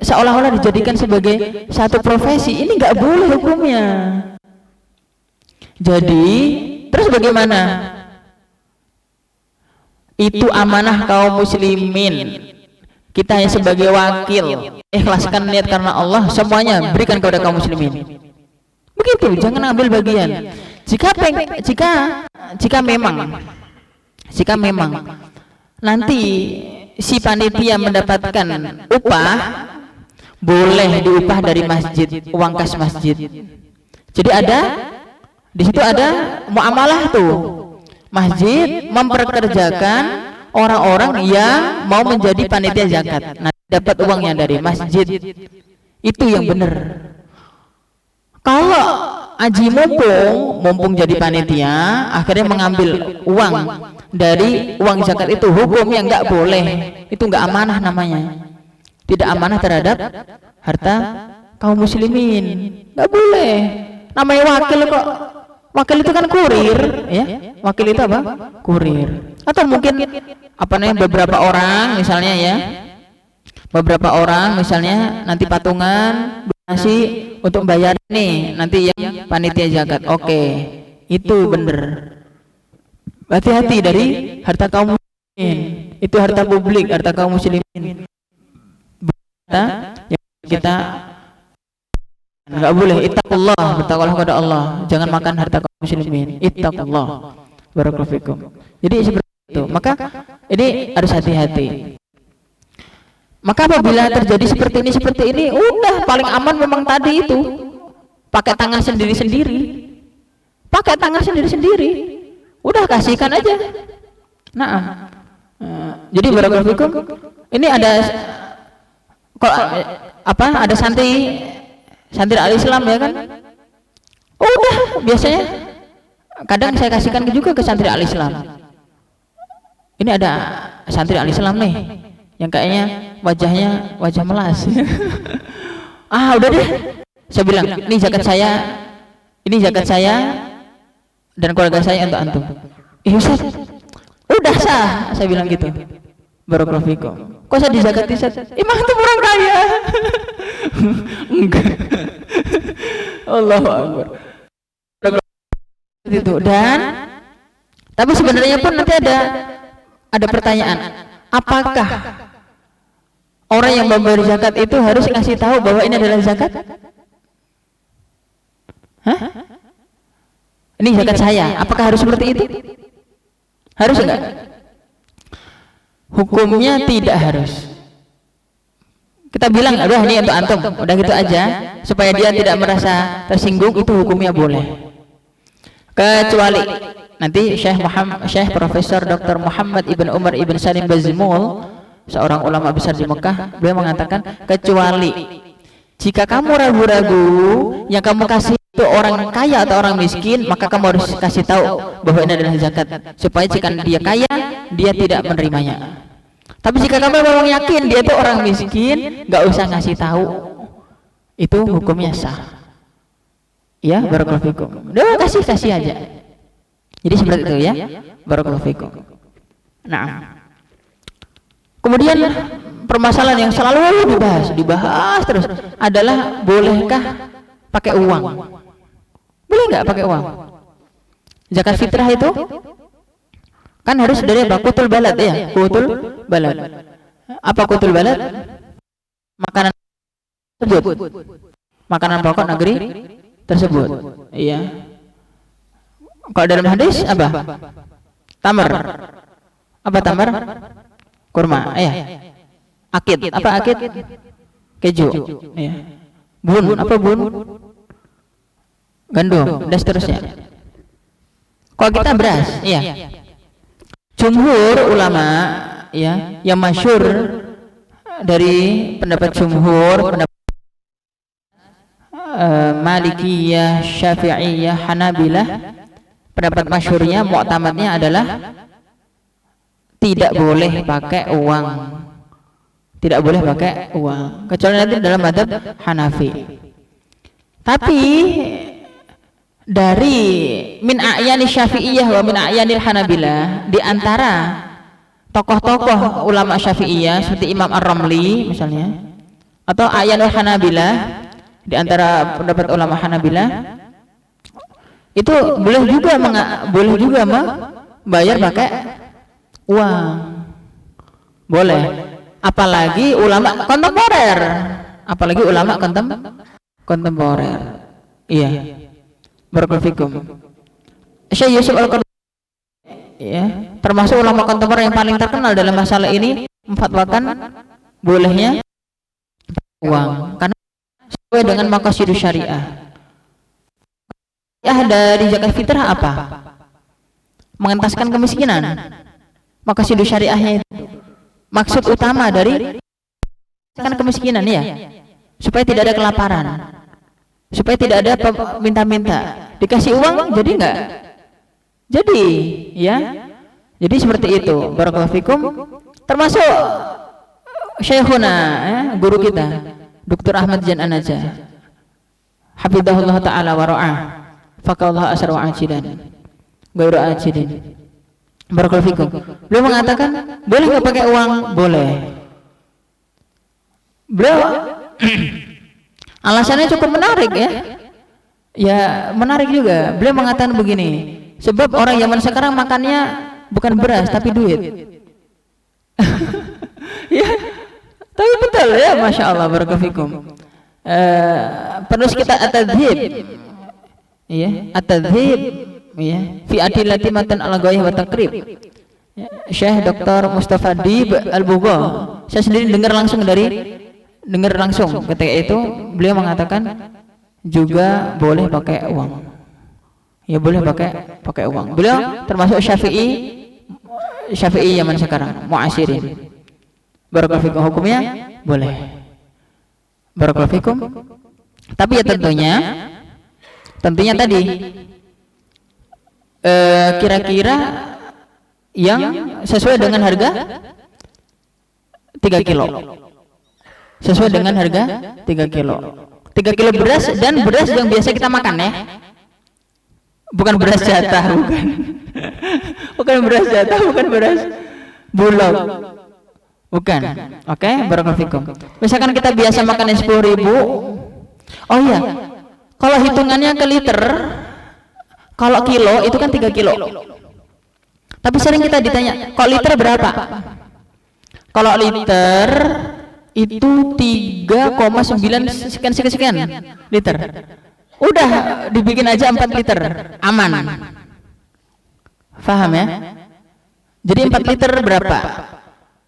seolah-olah dijadikan sebagai satu profesi, ini nggak boleh hukumnya. Jadi, terus bagaimana? Itu amanah kaum muslimin. Kita hanya sebagai wakil, ikhlaskan niat karena Allah, semuanya berikan kepada kaum muslimin. Begitu, jangan ambil bagian. Jika memang nanti si panitia mendapatkan upah, boleh diupah dari masjid, uang kas masjid. Jadi di situ ada muamalah tuh. Masjid memperkerjakan orang-orang yang mau menjadi panitia zakat. Nah, dapat uangnya dari masjid. Itu yang benar. Kalau aji mumpung jadi panitia, akhirnya mengambil uang dari uang zakat itu, hukumnya nggak boleh. Itu nggak amanah namanya. Tidak amanah terhadap harta kaum muslimin. Nggak boleh. Namanya wakil kok. Wakil itu kan kurir, ya. Wakil itu apa? Kurir. Atau mungkin beberapa orang misalnya, ya. Beberapa orang misalnya nanti patungan donasi untuk bayar nih nanti yang panitia zakat. Oke. Itu bener. Hati-hati dari harta kaum muslimin. Itu harta publik, harta kaum muslimin. Kita enggak boleh. Ittaqullah, bertakwalah kepada Allah. Jangan makan harta kaum muslimin. Ittaqullah. Barakallahu fikum. Jadi seperti Itu. Maka ini harus hati-hati. Maka apabila terjadi seperti ini, udah paling aman memang tadi itu. Pakai tangan sendiri-sendiri. Pakai tangan sendiri-sendiri. Udah kasihkan aja. Nah, jadi barakallahu fikum, ini ada kok apa? Ada santri al-Islam ya kan? Udah biasanya kadang saya kasihkan juga ke santri al-Islam. Ini ada santri al-Islam nih yang kayaknya wajahnya wajah melas. Udah deh. Saya bilang, ini zakat saya dan keluarga saya untuk antum. Ustaz, udah sah, saya bilang gitu. Barakallahu fikum. Kok saya dizakati, Ustaz? Imam itu orang kaya. Enggak. Allahu Akbar. Itu dan tapi sebenarnya pun nanti ada pertanyaan, apakah orang yang memberi zakat itu harus ngasih tahu bahwa ini adalah zakat? Hah? Ini zakat saya, apakah harus seperti itu? Harus enggak? Hukumnya tidak harus. Kita bilang, udah ini untuk antum, udah gitu aja, supaya dia tidak merasa tersinggung, itu hukumnya boleh. Kecuali nanti Syekh Profesor Dr. Muhammad Ibn Umar Ibn Salim Bazmul, seorang ulama besar di Mekah, beliau mengatakan, kecuali jika kamu ragu-ragu yang kamu kasih itu orang kaya atau orang miskin, maka kamu harus kasih tahu bahwa ini adalah zakat, supaya jika dia kaya dia tidak menerimanya. Tapi jika kamu memang yakin dia itu orang miskin, nggak usah ngasih tahu, itu hukumnya sah. Ya, barakallahu fikum. Udah kasih aja. Jadi seperti itu ya, barakallahu fikum. Nah, kemudian permasalahan yang selalu dibahas terus adalah, bolehkah pakai uang? Boleh nggak pakai uang? Zakat fitrah itu kan harus dari kutul balad ya, kutul balad. Apa kutul balad? Makanan tersebut, makanan pokok negeri tersebut. Iya. Kalau dalam hadis apa? Tamar. Apa tamar? Kurma. Akid. Apa akid? Keju. Iya. Bun. Apa bun? Gandum dan seterusnya. Kalau kita beras, iya. Jumhur ulama ya, yang masyhur dari pendapat jumhur, pendapat Malikiyah, Syafi'iyah, Hanabilah, pendapat masyhurnya, mu'tamadnya adalah tidak boleh pakai uang. Tidak boleh pakai uang, kecuali nanti dalam mazhab Hanafi. Tapi dari min a'yani Syafi'iyah wa min a'yanil Hanabilah, di antara tokoh-tokoh ulama Syafi'iyah seperti Imam Ar-Ramli misalnya, atau a'yanul Hanabilah, di antara pendapat ulama Hanabilah, itu boleh juga membayar pakai uang. Boleh. Apalagi ulama kontemporer. Iya. Barakallahu fikum. Syekh Yusuf Al-Qaradawi ya, termasuk ulama kontemporer yang paling terkenal dalam masalah ini, memfatwakan bolehnya uang karena sesuai dengan maqasidus syariah. Dari zakat fitrah apa? Mengentaskan kemiskinan. Maqasidus syariahnya itu, maksud utama dari mengentaskan kemiskinan ya, supaya tidak ada kelaparan, supaya tidak ada minta-minta. Dikasih uang jadi enggak? Jadi ya. Jadi seperti itu. Barakallahu fikum. Termasuk syekhuna guru kita Dr. Ahmad Jan An-Najah, hafizahullah taala wa ra'ah, faqallahu asra wa ajidan ghairu ajidin. Barakallahu fikum. Beliau mengatakan, boleh enggak pakai uang? Boleh. Beliau alasannya cukup menarik ya. Ya, menarik juga. Beliau mengatakan begini, sebab orang zaman sekarang makannya bukan beras tapi duit. Ya, tapi betul ya, masya Allah, barakallahu fikum. Penulis kita at-tadhib, ya, at-tadhib, ya, fi adillati matan al-ghayah wa taqrib. Syekh Dr. Mustafa Dib Al-Bugha. Saya sendiri dengar langsung ketika itu beliau mengatakan juga boleh pakai uang. Ya boleh pakai uang. Beliau termasuk Syafi'i zaman sekarang, mu'asirin. Barakallahu fikum, hukumnya boleh. Barakallahu fikum. Tapi ya tentunya tadi kira-kira yang sesuai dengan harga 3 kilo. Sesuai dengan harga 3 kilo. 3 kilo beras dan beras yang biasa kita makan ya. Bukan beras jatah, bukan. Bukan beras jatah, bukan beras bulog. Bukan. Oke, barakallahu fikum. Misalkan kita biasa makan 10.000. Oh iya. Kalau hitungannya ke liter, kalau kilo itu kan 3 kilo. Tapi sering kita ditanya, kok liter berapa? Kalau liter itu 3,9 sekian liter. Udah dibikin aja 4 liter, aman. Paham ya? Jadi 4 liter berapa?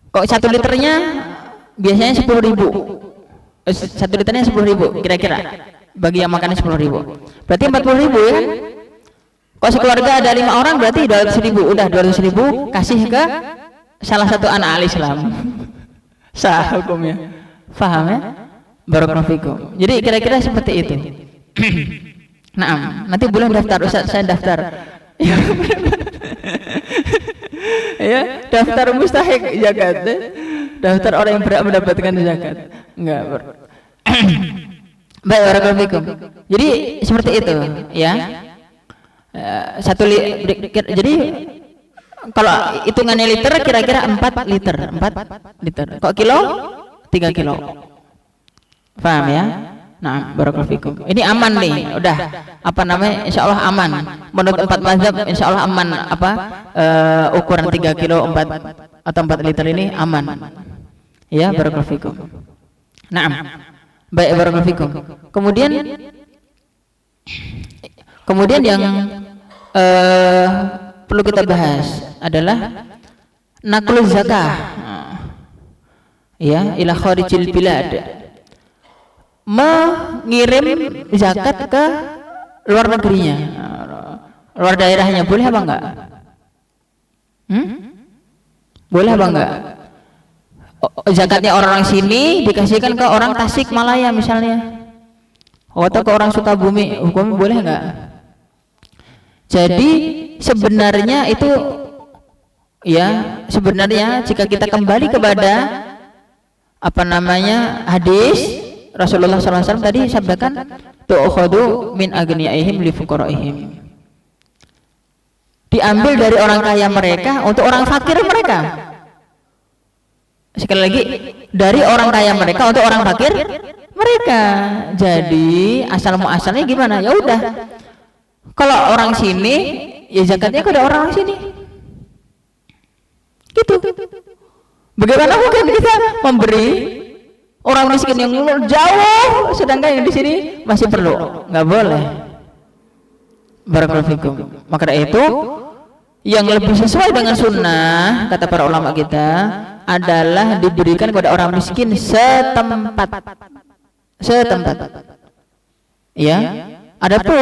Kok 1 liternya biasanya 10.000. 1 liternya 10.000 kira-kira. Bagi yang makannya 10.000. Berarti 40.000 ya kan? Kalau sekeluarga ada 5 orang berarti 200.000. Udah 200.000 kasih ke salah satu anak al-Islam. Sah hukumnya. Paham ya? Barakallahu fikum. Jadi kira-kira seperti itu. Nah, nanti bulan daftar Ustaz, saya daftar. Ya, daftar mustahik zakat. Daftar orang yang berhak mendapatkan zakat. Enggak. Baik, barakallahu fikum. Jadi seperti itu, ya. Jadi kalau hitungannya liter kira-kira 4 liter. Kok kilo? 3 kilo. Paham ya? Nah, barakallahu fikum. Ini aman nih, udah insya Allah aman. Menurut 4 mazhab insya Allah aman ukuran 3 kilo 4 atau 4 liter ini aman. Ya, barakallahu fikum. Nah, baik, barakallahu fikum. Kemudian yang perlu kita bahas adalah naqluz zakah. Ya, ila kharijil bilad. Mengirim zakat ke luar negerinya, luar daerahnya, boleh apa enggak? Boleh apa enggak? Zakatnya orang sini dikasihkan ke orang Tasikmalaya misalnya, atau ke orang Sukabumi, hukum boleh enggak? Jadi sebenarnya itu ya, sebenarnya jika kita kembali kepada hadis Rasulullah SAW tadi sabdakan tu'khadu min agniyaihim li fuqaraihim, diambil dari orang kaya mereka untuk orang fakir mereka. Sekali lagi, dari orang kaya mereka untuk orang fakir mereka. Jadi asal muasalnya gimana? Ya udah, kalau orang sini ya zakatnya kepada orang sini. Gitu. Bagaimana mungkin kita memberi orang miskin yang jauh, sedangkan yang di sini masih perlu? Nggak boleh. Barakallahu fikum. Maka dari itu yang lebih sesuai dengan sunnah, kata para ulama kita, adalah diberikan kepada orang miskin setempat. Ya. Adapun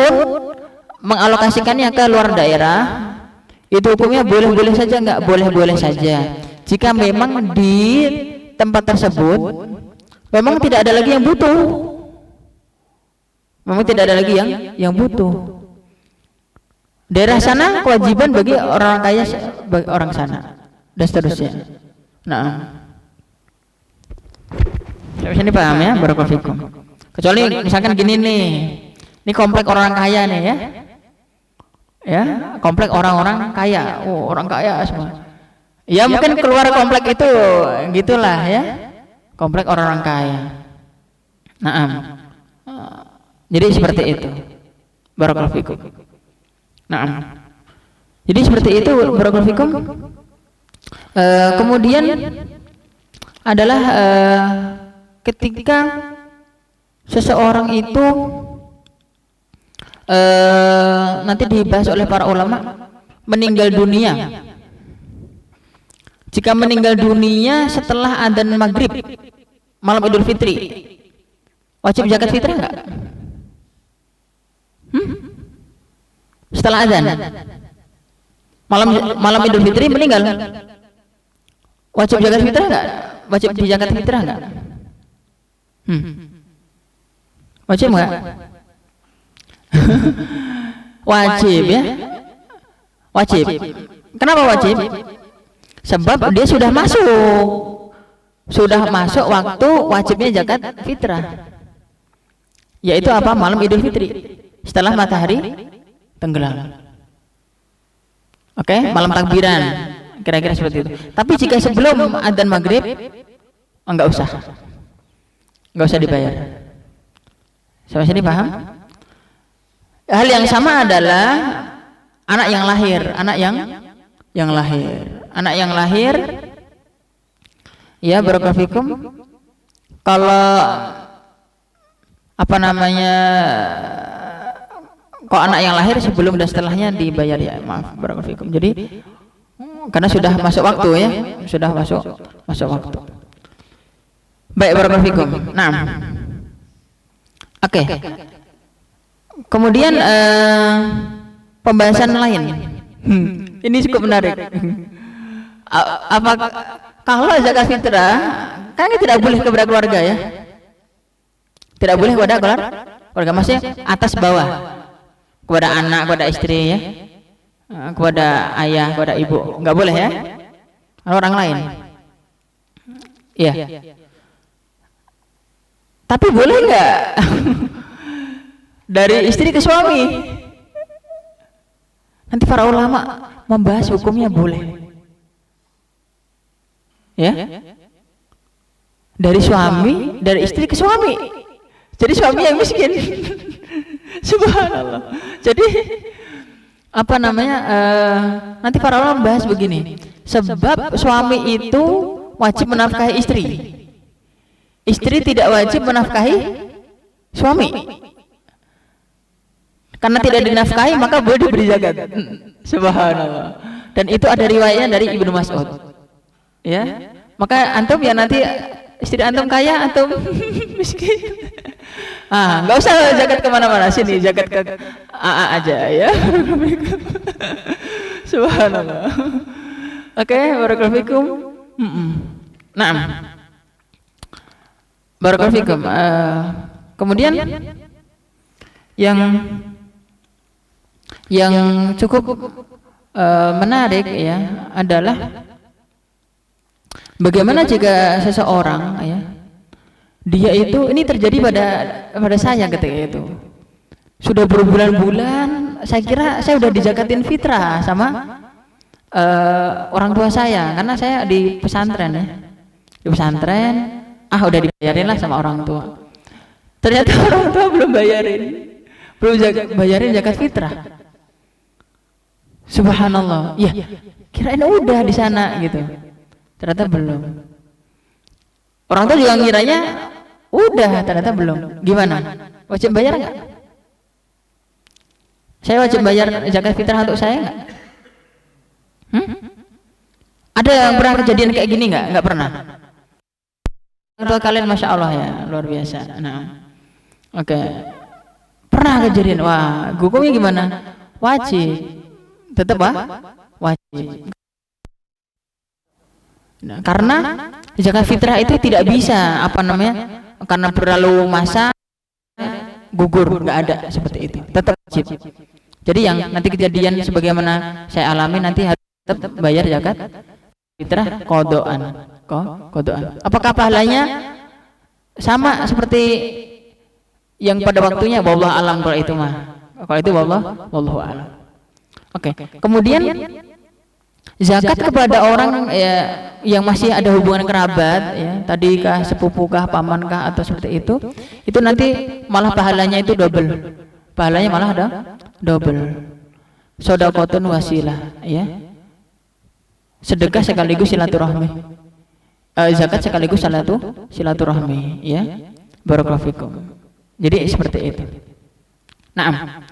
mengalokasikannya ke luar daerah, itu hukumnya boleh-boleh saja, nggak boleh-boleh saja. Jika memang di tempat tersebut memang tidak ada lagi yang butuh, yang butuh. Daerah sana kewajiban bagi orang kaya, bagi orang sana, dan seterusnya. Nah, sampai sini paham ya, barakallahu fikum. Kecuali misalkan gini nih, ini komplek orang kaya nih ya, komplek orang-orang kaya, orang kaya semua. Ya mungkin keluar komplek itu, gitulah ya. Komplek orang-orang kaya. Jadi seperti itu. Barakallahu fikum. Jadi seperti itu, barakallahu fikum. Kemudian adalah ketika seseorang itu nanti dibahas oleh para ulama meninggal dunia. jika meninggal dunia setelah adzan maghrib malam Idul Fitri, wajib zakat fitrah enggak? Setelah adzan malam Idul Fitri meninggal, wajib zakat fitrah enggak? Wajib di zakat fitrah enggak? Wajib enggak? Wajib ya. Wajib. Kenapa wajib? Sebab dia sudah masuk waktu wajibnya zakat fitrah. Yaitu apa? Malam Idul Fitri. Setelah matahari tenggelam. Oke, malam takbiran. Kira-kira seperti itu. Tapi jika sebelum adzan maghrib, enggak usah. Enggak usah dibayar. Sampai sini paham? Hal yang sama adalah anak yang lahir, anak yang lahir, ya barakallahu fikum. Kalau apa namanya, kok anak yang lahir sebelum dan setelahnya dibayar ya, maaf barakallahu fikum. Jadi karena sudah masuk waktu ya, sudah masuk waktu. Baik barakallahu fikum. Nah, oke. Kemudian pembahasan lain. Ini cukup menarik. Apa kalau zakat fitrah kan tidak boleh kepada keluarga ya? Tidak boleh kepada keluarga, maksudnya atas bawah. Kepada anak, kepada istri ya. Kepada ayah, kepada ibu. Enggak boleh ya? Orang lain. Iya. Tapi boleh enggak? Dari istri ke suami. Nanti para ulama membahas hukumnya boleh. Ya. Dari suami, dari istri ke suami. Jadi suami yang miskin. Subhanallah. Jadi apa namanya? Nanti para ulama membahas begini. Sebab suami itu wajib menafkahi istri. Istri tidak wajib menafkahi suami. Karena tidak dinafkahi maka boleh diberi zakat. Subhanallah. Dan itu ada riwayatnya dari Ibnu Mas'ud. Ya. Maka antum ya nanti istri antum kaya, antum miskin. Enggak usah zakat kemana-mana, sini zakat ke AA aja ya. Subhanallah. Oke, barakallahu fikum. Naam. Barakallahu fikum. Kemudian yang cukup menarik ya adalah bagaimana jika seseorang ya, dia itu, ini terjadi pada saya ketika itu, sudah berbulan-bulan saya kira saya udah dijakatin fitrah sama orang tua saya, karena saya di pesantren ya, di pesantren udah dibayarin lah sama orang tua. Ternyata orang tua belum bayarin zakat fitrah. Subhanallah. Ya, kirain udah di sana gitu. Ternyata belum. Orang tua juga ngiranya udah, ternyata belum. Gimana? Wajib bayar enggak? Saya wajib bayar zakat fitrah untuk saya enggak? Ada yang pernah kejadian kayak gini enggak? Enggak pernah. Orang tua kalian masya Allah ya, luar biasa. Nah, oke. Pernah kejadian, wah, hukumnya gimana? Wajib. Tetap wajib. Nah, karena zakat fitrah itu tidak bisa apa namanya, karena berlalu masa gugur, nggak ada seperti itu, tetap wajib. Jadi yang nanti kejadian sebagaimana saya alami nanti harus tetap bayar zakat fitrah qadaan. Apakah pahalanya sama seperti yang pada waktunya? Wallahu alam kalau itu mah. Kalau itu wallahu alam. Oke. Kemudian zakat kepada orang ya, yang masih ada hubungan kerabat ya, tadi kah sepupu kah paman kah atau seperti itu nanti malah pahalanya itu double. Pahalanya malah ada double. Shadaqatun wasilah ya. Sedekah sekaligus silaturahmi. Zakat sekaligus silaturahmi ya. Barakallahu fikum. Jadi seperti itu. Naam.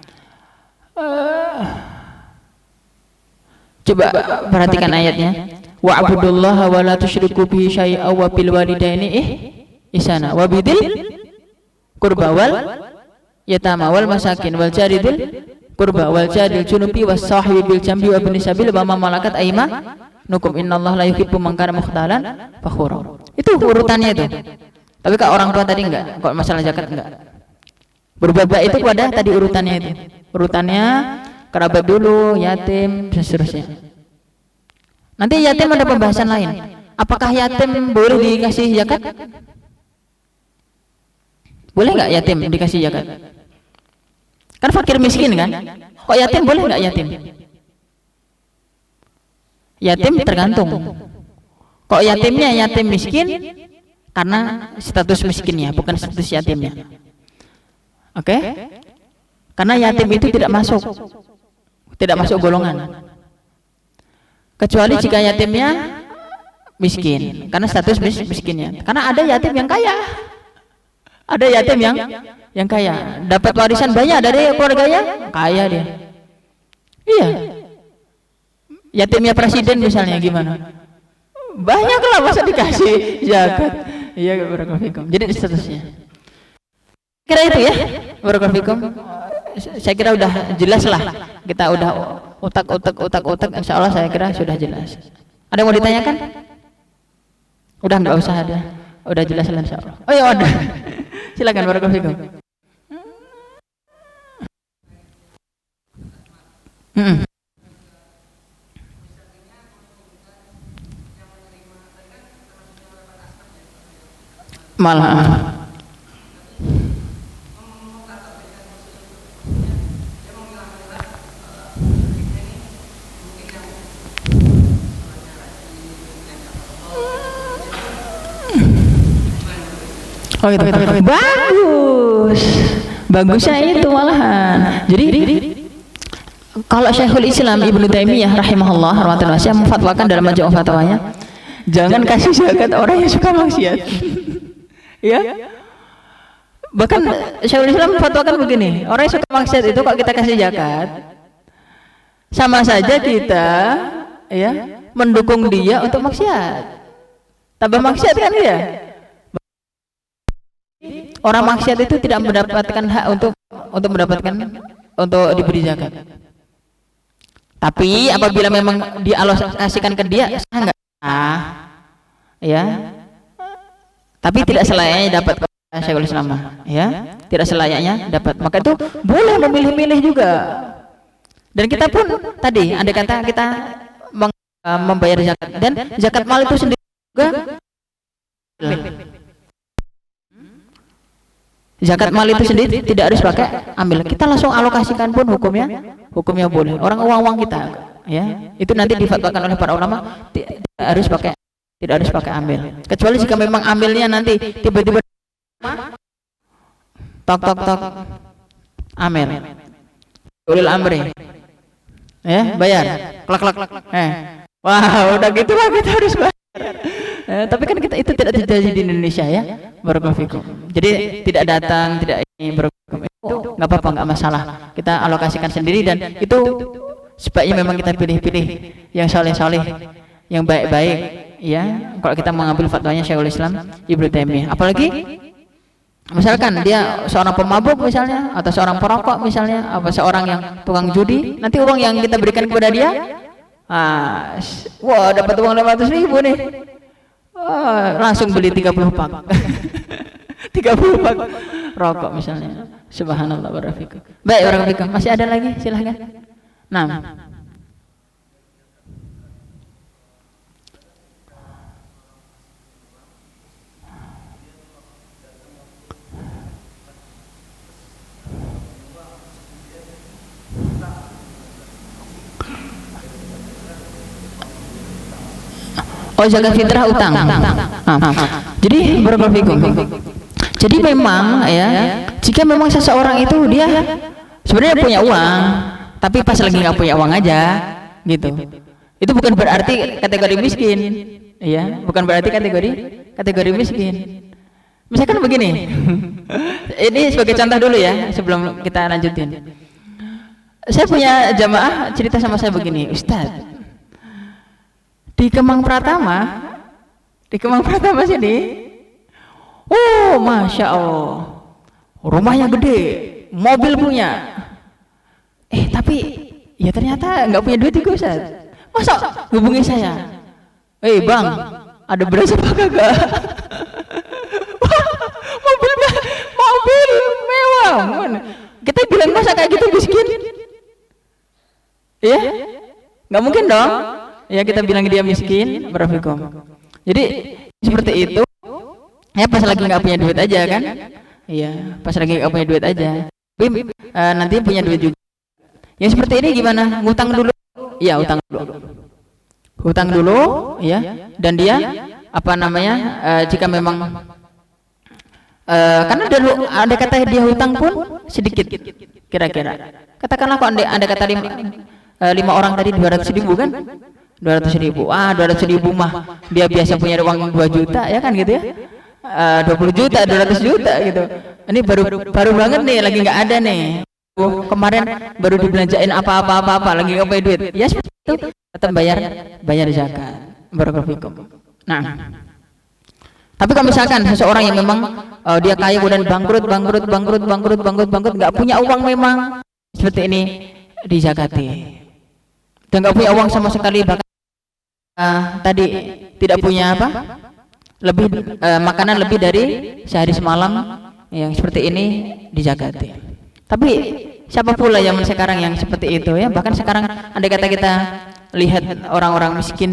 Coba perhatikan ayatnya. wa'budullaha wa la tusyriku bihi syai'an wa bil walidaini ihsana wa bidil qurba wal yatama wal masakin wal jaridil qurba wal jadil junubi was sahibi bil jambi wa ibnis sabil wa ma malakat aymanukum innallaha la yuhibbu man kana mukhtalan fakhura. Itu urutannya itu. Tapi kalau orang tua tadi enggak, kalau masalah zakat enggak. Berbeda itu pada tadi urutannya itu. Urutannya kerabat dulu, yatim dan seterusnya. Nanti yatim ada pembahasan lain. Apakah yatim boleh dikasih zakat? Boleh enggak yatim dikasih zakat? Kan fakir miskin kan? Kok yatim boleh nggak yatim? Yatim tergantung. Kok yatimnya yatim miskin karena status miskinnya, bukan status yatimnya. Oke? Karena yatim itu tidak masuk golongan. Kecuali jika yatimnya miskin, karena status miskinnya. Karena ada yatim yang kaya. Ada yatim yang kaya, dapat warisan banyak dari keluarganya, kaya dia. Iya. Yatimnya presiden misalnya gimana? Banyak lah masa dikasih zakat. Iya, barakallahu fikum. Jadi statusnya. Kira itu ya, barakallahu fikum. Saya kira udah jelas lah. Kita udah otak, insyaallah saya kira sudah jelas. Ada yang mau ditanyakan? Udah nggak usah ada. Udah jelas lah insyaallah. Oh ya udah. Silakan barakallahu fikum. Malah oh gitu. Bagusnya itu malahan. Jadi kalau Syekhul Islam Ibnu Taimiyah rahimahullah rahmatan wasi'ah memfatwakan dalam majmu' fatwanya, jangan kasih zakat orang yang suka maksiat. Ya. Bahkan Syekhul Islam memfatwakan begini, orang yang suka maksiat itu kalau kita kasih zakat, sama saja kita ya mendukung dia untuk maksiat. Tambah maksiat kan dia. Orang maksiat itu tidak mendapatkan hak untuk diberi zakat. Tapi apabila memang dialokasikan ke dia, sah enggak? Ya. Tapi tidak selayaknya dapat Syekhul Islam, ya. Tidak selayaknya dapat. Maka itu boleh memilih-milih juga. Dan kita pun tadi andai kata kita membayar zakat, dan zakat mal itu sendiri juga zakat mal itu sendiri tidak harus pakai ambil, kita langsung alokasikan pun hukumnya boleh. Orang uang kita, ya, itu nanti difatwakan oleh para ulama tidak harus pakai ambil. Kecuali jika memang ambilnya nanti tiba-tiba tok amil, ulil amri, ya bayar, klak, wah udah gitulah kita harus bayar. Tapi kan kita itu tidak terjadi di Indonesia ya, barakallahu fikum. Jadi tidak datang, tidak ini barakallahu itu nggak apa-apa, nggak masalah. Kita alokasikan sendiri dan itu sebaiknya memang kita pilih-pilih yang saleh-saleh, yang baik-baik ya. Kalau kita mengambil fatwanya Syekhul Islam Ibnu Taimiyah, apalagi misalkan dia seorang pemabuk misalnya, atau seorang perokok misalnya, atau seorang yang tukang judi, nanti uang yang kita berikan kepada dia, wah dapat uang 500.000 nih, langsung beli 30 pak 30 pak rokok misalnya. Subhanallah, barakallahu. Baik, barakallahu. Masih ada lagi, silahkan. Nah, oh zakat fitrah utang. Jadi barakallahu fikum. Jadi memang ya, jika memang seseorang itu dia sebenarnya punya uang, tapi pas lagi nggak punya uang aja, gitu. Itu bukan berarti kategori miskin, ya, bukan berarti kategori miskin. Misalkan begini, ini sebagai contoh dulu ya, sebelum kita lanjutin. Saya punya jamaah cerita sama saya begini, Ustaz, Di Kemang Pratama sini, oh masya Allah, rumahnya gede, mobil punya, tapi ya ternyata nggak punya duit juga Ustaz. Masa hubungi saya, bang, ada beras apa kagak? mobil mewah, mana? Kita bilang masa kayak gitu miskin? Ya, nggak mungkin dong. Ya kita bilang dia miskin, barakallahu. Jadi seperti itu. Ya pas lagi nggak punya duit aja kan? Iya, pas lagi nggak punya duit aja. Tapi nanti punya duit juga. Yang seperti ini gimana? Ngutang dulu? Iya, utang dulu, ya. Dan dia apa namanya? Jika memang karena ada kata dia hutang pun sedikit, kira-kira. Katakanlah kok ada kata 5 orang tadi 200.000 kan? 200.000. 200.000 mah dia biasa punya uang 2 juta ya kan gitu ya. 20 juta, 200 juta gitu. Ini baru banget nih, lagi nggak ada nih. Kemarin baru dibelanjain apa lagi nggak punya duit. Ya seperti itu, tetap bayar zakat. Barakallahu fikum. Nah, tapi kalau misalkan seseorang yang memang dia kaya kemudian bangkrut, nggak punya uang memang seperti ini dizakati. Dan nggak punya uang sama sekali, bahkan tadi tidak punya makanan lebih dari sehari semalam, yang seperti ini dizakati. Tapi siapa pula zaman sekarang yang seperti itu ya? Bahkan sekarang andai kata kita lihat orang-orang miskin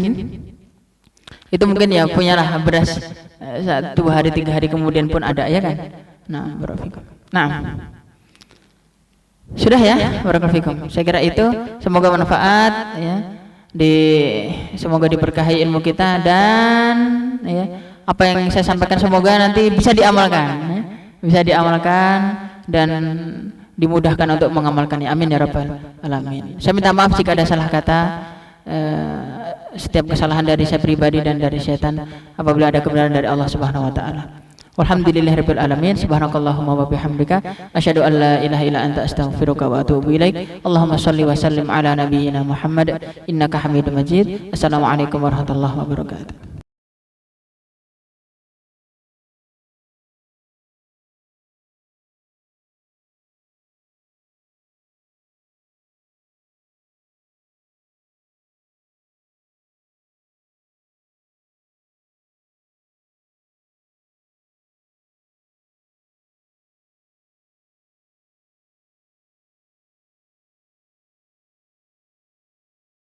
itu mungkin ya punyalah beras 1 hari 3 hari kemudian pun ada ya kan. Nah, barakallahu. Nah, sudah ya, barakallahu fikum. Saya kira itu, semoga manfaat ya. Semoga diberkahi ilmu kita, dan ya, apa yang saya sampaikan semoga nanti bisa diamalkan ya. Bisa diamalkan dan dimudahkan untuk mengamalkannya. Amin ya rabbal alamin. Saya minta maaf jika ada salah kata. Setiap kesalahan dari saya pribadi dan dari setan, apabila ada kebenaran dari Allah Subhanahu wa taala. Walhamdulillahirabbil alamin. Subhanakallahumma wa bihamdika asyhadu an la ilaha illa anta astaghfiruka wa atubu ilaik. Allahumma shalli wa sallim ala nabiyyina Muhammad innaka Hamidum Majid. Assalamualaikum warahmatullahi wabarakatuh.